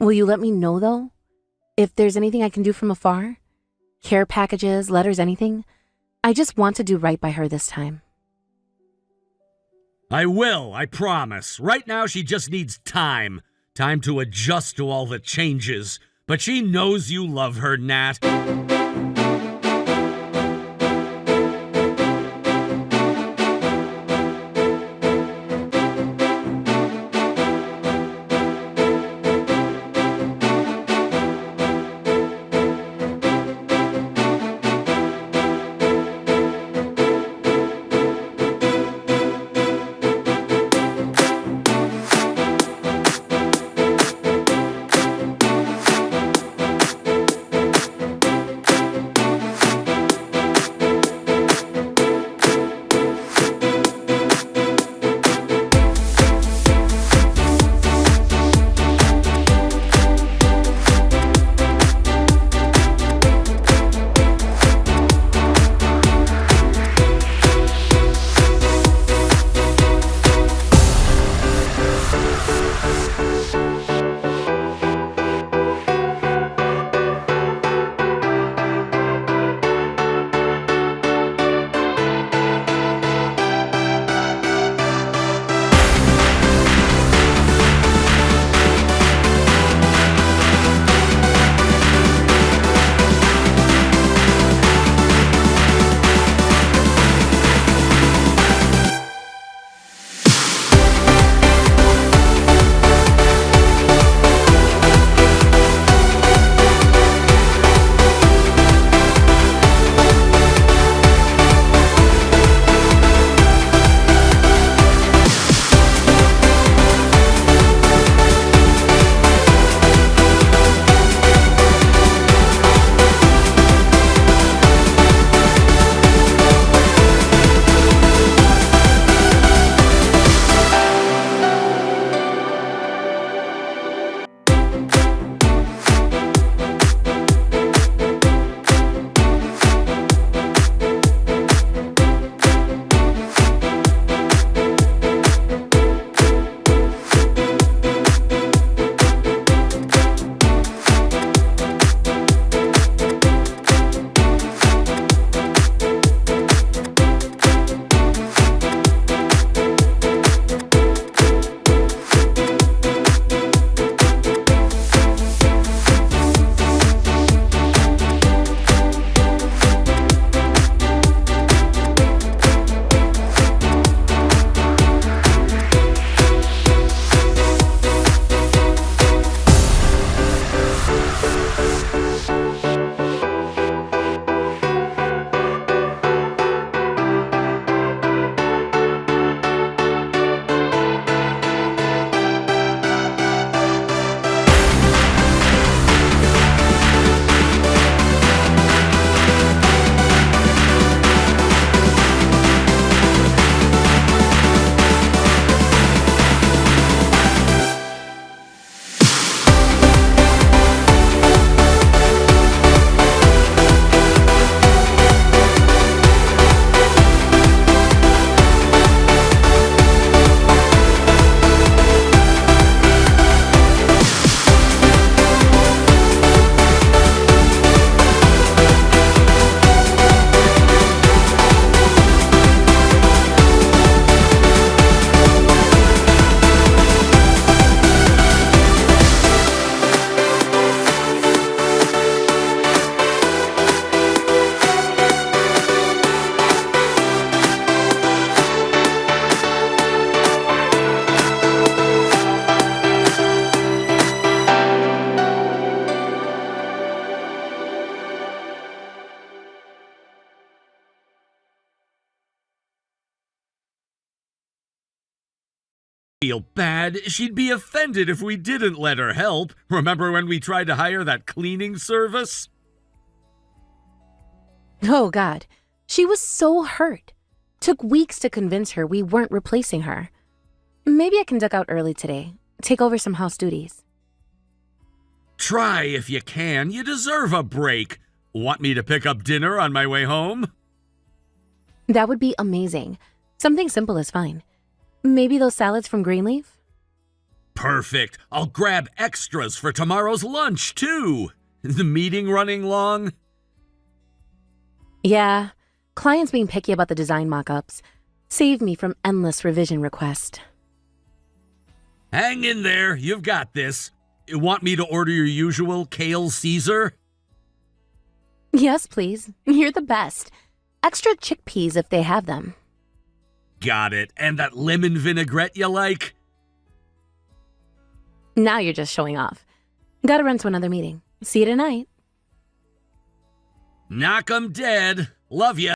A: Will you let me know, though? If there's anything I can do from afar? Care packages, letters, anything? I just want to do right by her this time.
B: I will, I promise. Right now she just needs time. Time to adjust to all the changes. But she knows you love her, Nat. Feel bad. She'd be offended if we didn't let her help. Remember when we tried to hire that cleaning service?
A: Oh, God. She was so hurt. Took weeks to convince her we weren't replacing her. Maybe I can duck out early today. Take over some house duties.
B: Try if you can. You deserve a break. Want me to pick up dinner on my way home?
A: That would be amazing. Something simple is fine. Maybe those salads from Greenleaf?
B: Perfect. I'll grab extras for tomorrow's lunch, too. The meeting running long?
A: Yeah, clients being picky about the design mock-ups. Save me from endless revision requests.
B: Hang in there. You've got this. You want me to order your usual kale Caesar?
A: Yes, please. You're the best. Extra chickpeas if they have them.
B: Got it. And that lemon vinaigrette you like?
A: Now you're just showing off. Gotta run to another meeting. See you tonight.
B: Knock 'em dead. Love ya.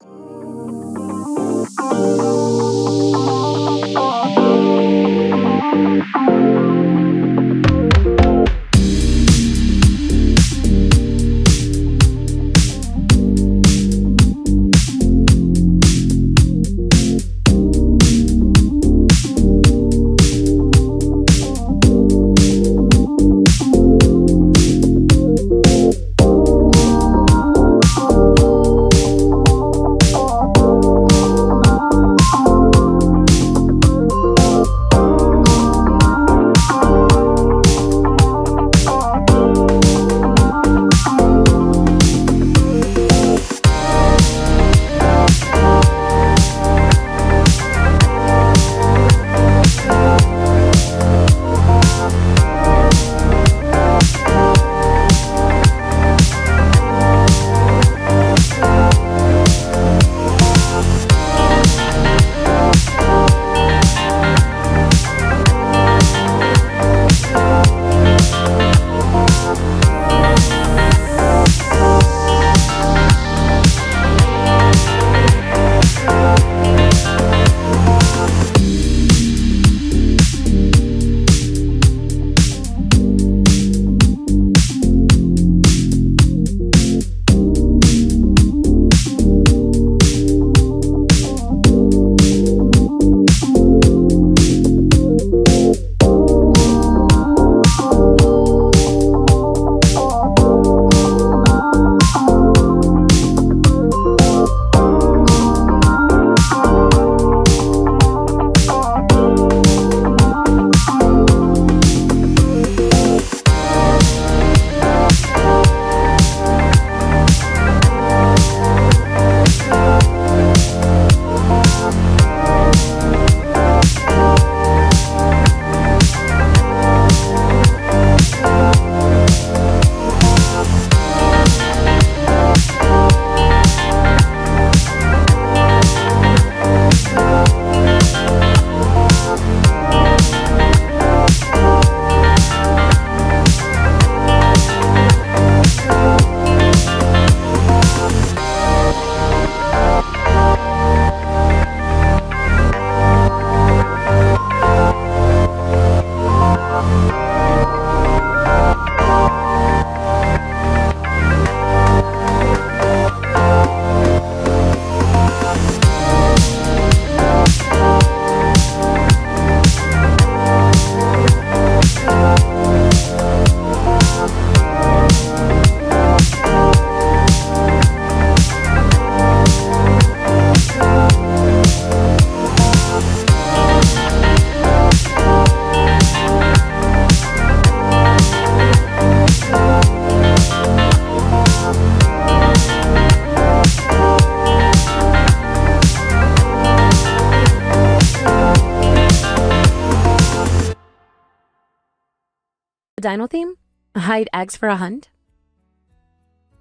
A: The dino theme? Hide eggs for a hunt?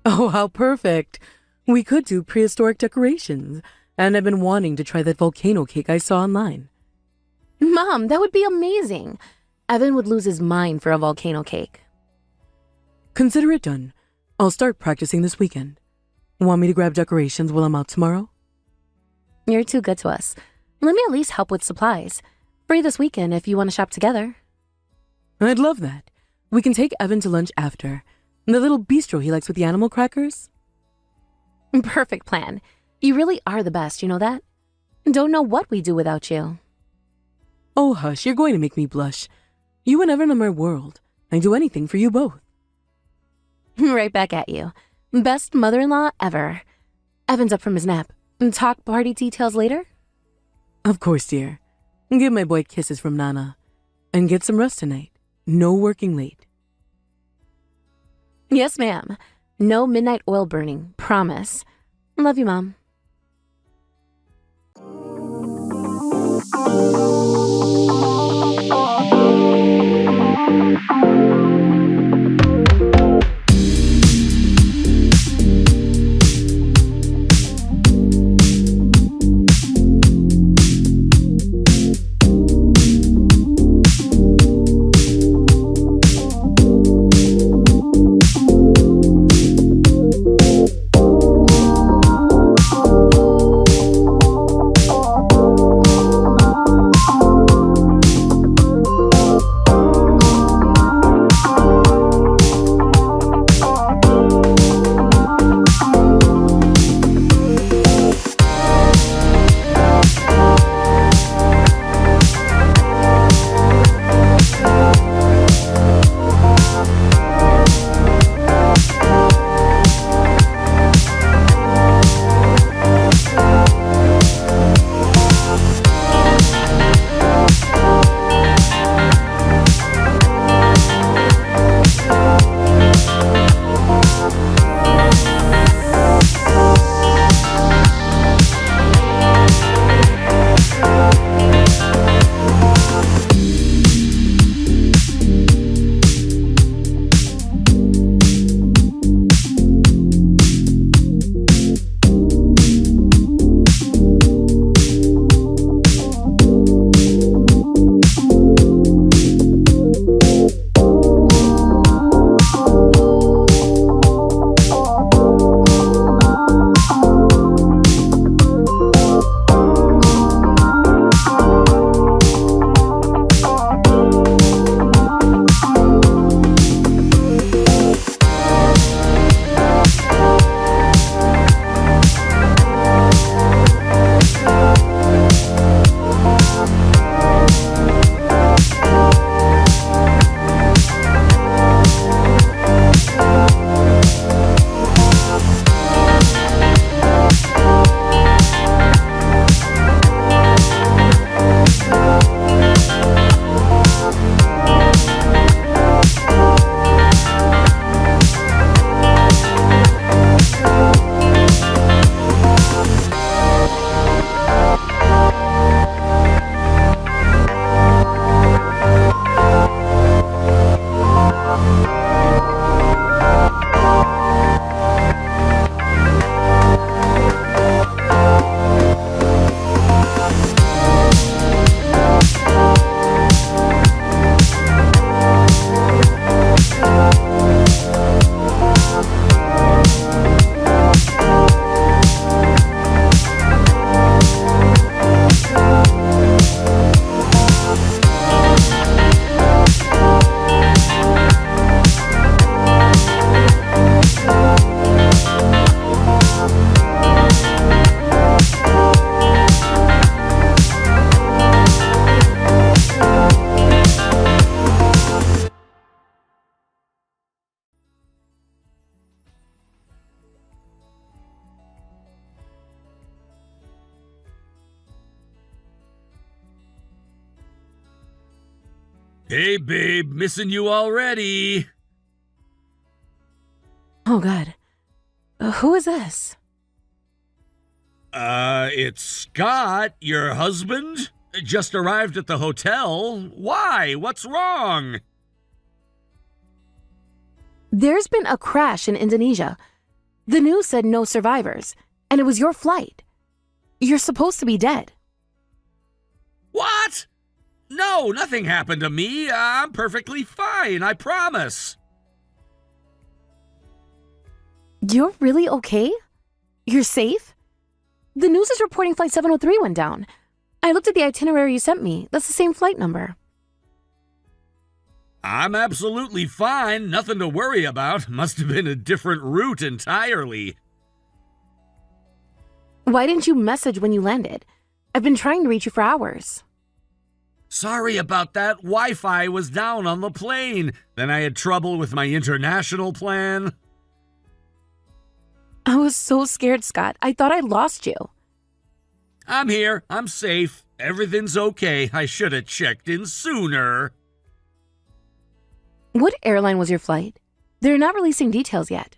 D: Oh, how perfect. We could do prehistoric decorations, and I've been wanting to try that volcano cake I saw online.
A: Mom, that would be amazing. Evan would lose his mind for a volcano cake.
D: Consider it done. I'll start practicing this weekend. Want me to grab decorations while I'm out tomorrow?
A: You're too good to us. Let me at least help with supplies. Free this weekend if you want to shop together.
D: I'd love that. We can take Evan to lunch after. The little bistro he likes with the animal crackers.
A: Perfect plan. You really are the best, you know that? Don't know what we'd do without you.
D: Oh, hush, you're going to make me blush. You and Evan are my world. I'd do anything for you both.
A: Right back at you. Best mother-in-law ever. Evan's up from his nap. Talk party details later?
D: Of course, dear. Give my boy kisses from Nana. And get some rest tonight. No working late.
A: Yes, ma'am. No midnight oil burning. Promise. Love you, Mom.
B: Hey, babe, missing you already.
A: Oh, God. Who is this?
B: It's Scott, your husband. Just arrived at the hotel. Why? What's wrong?
A: There's been a crash in Indonesia. The news said no survivors, and it was your flight. You're supposed to be dead.
B: What? No, nothing happened to me. I'm perfectly fine, I promise.
A: You're really okay? You're safe? The news is reporting Flight 703 went down. I looked at the itinerary you sent me. That's the same flight number.
B: I'm absolutely fine. Nothing to worry about. Must have been a different route entirely.
A: Why didn't you message when you landed? I've been trying to reach you for hours.
B: Sorry about that. Wi-Fi was down on the plane. Then I had trouble with my international plan.
A: I was so scared, Scott. I thought I lost you.
B: I'm here. I'm safe. Everything's okay. I should have checked in sooner.
A: What airline was your flight? They're not releasing details yet.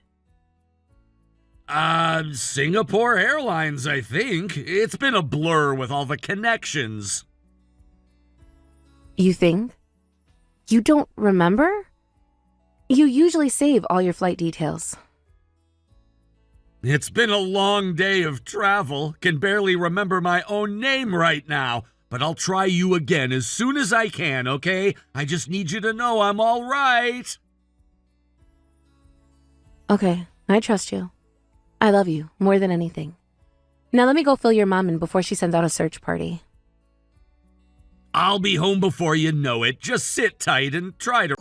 B: Singapore Airlines, I think. It's been a blur with all the connections.
A: You think? You don't remember? You usually save all your flight details.
B: It's been a long day of travel. Can barely remember my own name right now. But I'll try you again as soon as I can, okay? I just need you to know I'm all right.
A: Okay, I trust you. I love you more than anything. Now let me go fill your mom in before she sends out a search party.
B: I'll be home before you know it. Just sit tight and try to...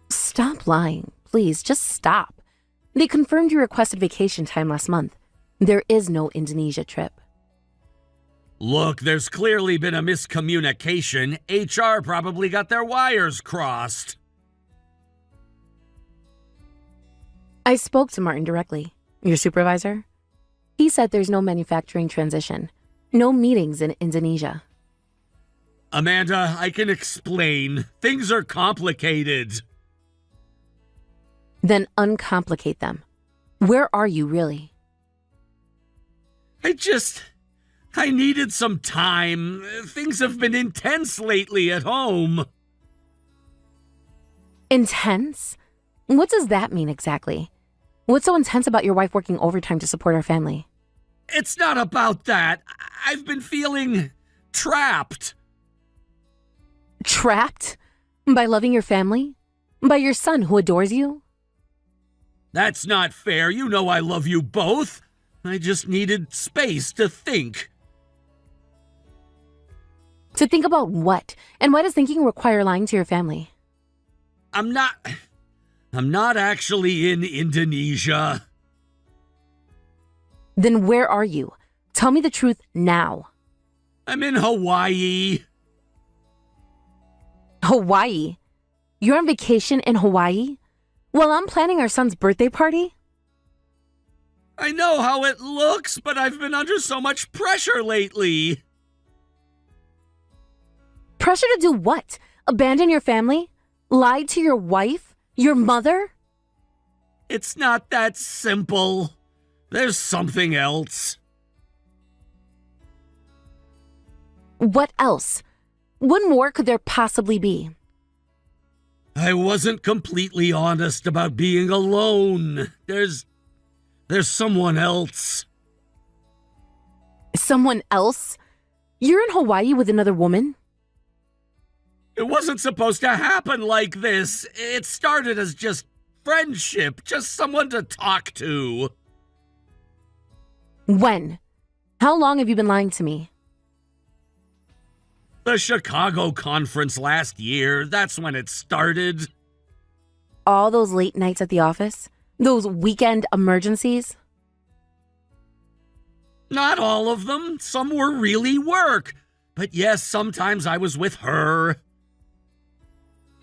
A: Stop lying. Please, just stop. They confirmed you requested vacation time last month. There is no Indonesia trip.
B: Look, there's clearly been a miscommunication. HR probably got their wires crossed.
A: I spoke to Martin directly, your supervisor. He said there's no manufacturing transition, no meetings in Indonesia.
B: Amanda, I can explain. Things are complicated.
A: Then uncomplicate them. Where are you really?
B: I needed some time. Things have been intense lately at home.
A: Intense? What does that mean exactly? What's so intense about your wife working overtime to support our family?
B: It's not about that. I've been feeling trapped.
A: Trapped? By loving your family? By your son who adores you?
B: That's not fair. You know I love you both. I just needed space to think.
A: To think about what? And why does thinking require lying to your family?
B: I'm not actually in Indonesia.
A: Then where are you? Tell me the truth now.
B: I'm in Hawaii.
A: Hawaii? You're on vacation in Hawaii? While I'm planning our son's birthday party?
B: I know how it looks, but I've been under so much pressure lately.
A: Pressure to do what? Abandon your family? Lie to your wife? Your mother?
B: It's not that simple. There's something else.
A: What else? What more could there possibly be?
B: I wasn't completely honest about being alone. There's someone else.
A: Someone else? You're in Hawaii with another woman?
B: It wasn't supposed to happen like this. It started as just friendship, just someone to talk to.
A: When? How long have you been lying to me?
B: The Chicago conference last year, that's when it started.
A: All those late nights at the office? Those weekend emergencies?
B: Not all of them. Some were really work. But yes, sometimes I was with her.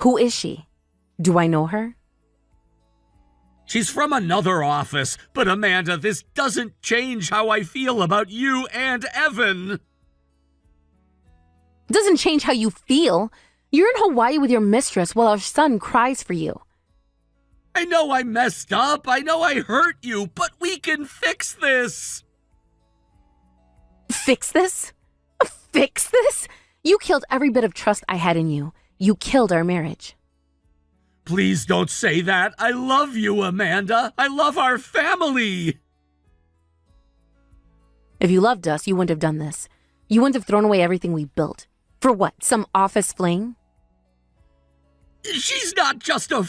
A: Who is she? Do I know her?
B: She's from another office, but Amanda, this doesn't change how I feel about you and Evan.
A: Doesn't change how you feel. You're in Hawaii with your mistress while our son cries for you.
B: I know I messed up. I know I hurt you, but we can fix this.
A: Fix this? Fix this? You killed every bit of trust I had in you. You killed our marriage.
B: Please don't say that. I love you, Amanda. I love our family.
A: If you loved us, you wouldn't have done this. You wouldn't have thrown away everything we built. For what? Some office fling?
B: She's not just a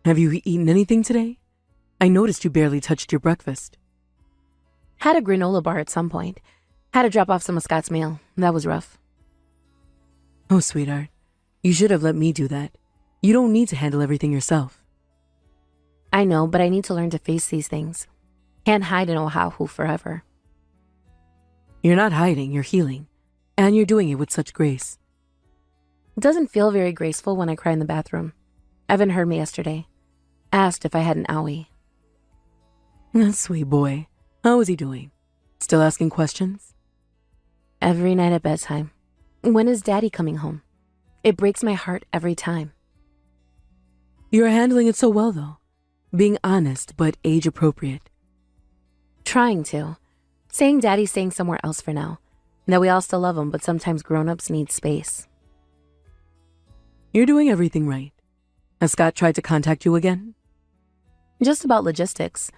D: Have you eaten anything today? I noticed you barely touched your breakfast.
A: Had a granola bar at some point. Had to drop off some of Scott's mail. That was rough.
D: Oh, sweetheart, you should have let me do that. You don't need to handle everything yourself.
A: I know, but I need to learn to face these things. Can't hide in Oahu forever.
D: You're not hiding, you're healing. And you're doing it with such grace.
A: It doesn't feel very graceful when I cry in the bathroom. Evan heard me yesterday. Asked if I had an owie.
D: That sweet boy. How is he doing? Still asking questions?
A: Every night at bedtime. When is Daddy coming home? It breaks my heart every time.
D: You're handling it so well, though. Being honest, but age appropriate.
A: Trying to. Saying Daddy's staying somewhere else for now. That we all still love him, but sometimes grown-ups need space.
D: You're doing everything right. Has Scott tried to contact you again?
A: Just about logistics.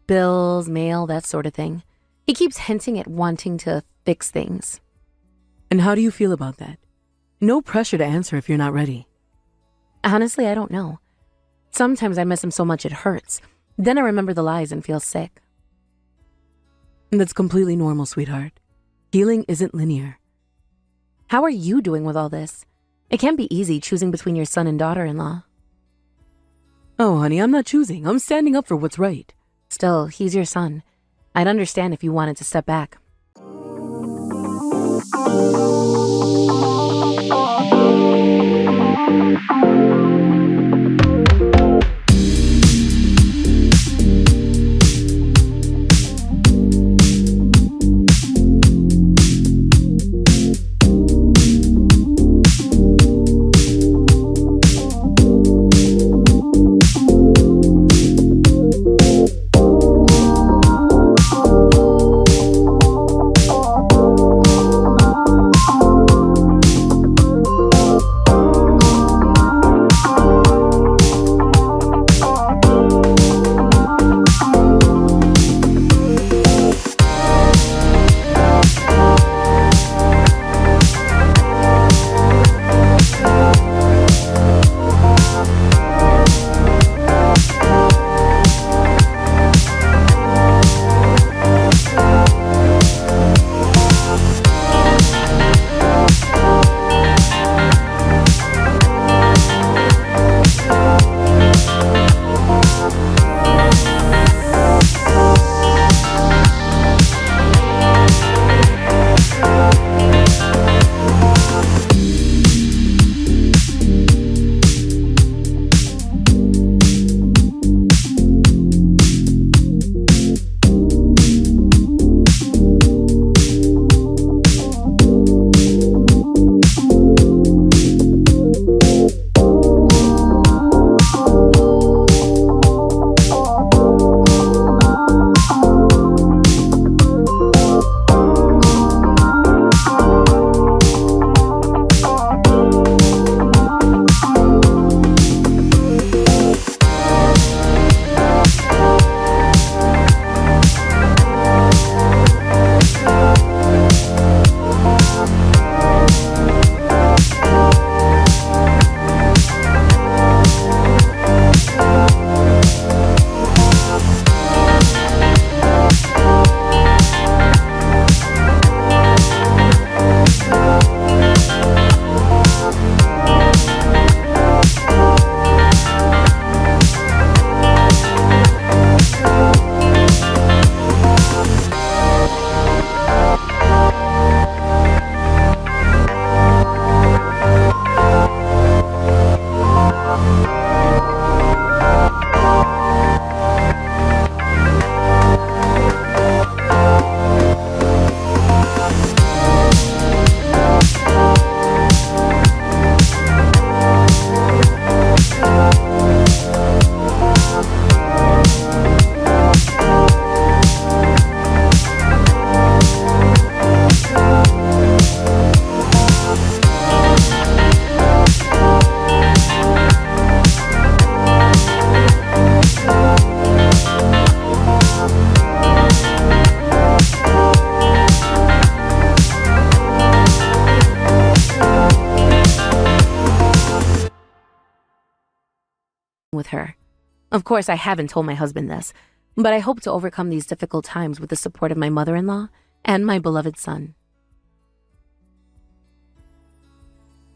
A: Bills, mail, that sort of thing. He keeps hinting at wanting to fix things.
D: And how do you feel about that? No pressure to answer if you're not ready.
A: Honestly, I don't know. Sometimes I miss him so much it hurts. Then I remember the lies and feel sick.
D: That's completely normal, sweetheart. Healing isn't linear.
A: How are you doing with all this? It can't be easy choosing between your son and daughter-in-law.
D: Oh, honey, I'm not choosing. I'm standing up for what's right.
A: Still, he's your son. I'd understand if you wanted to step back. With her. Of course, I haven't told my husband this, but I hope to overcome these difficult times with the support of my mother-in-law and my beloved son.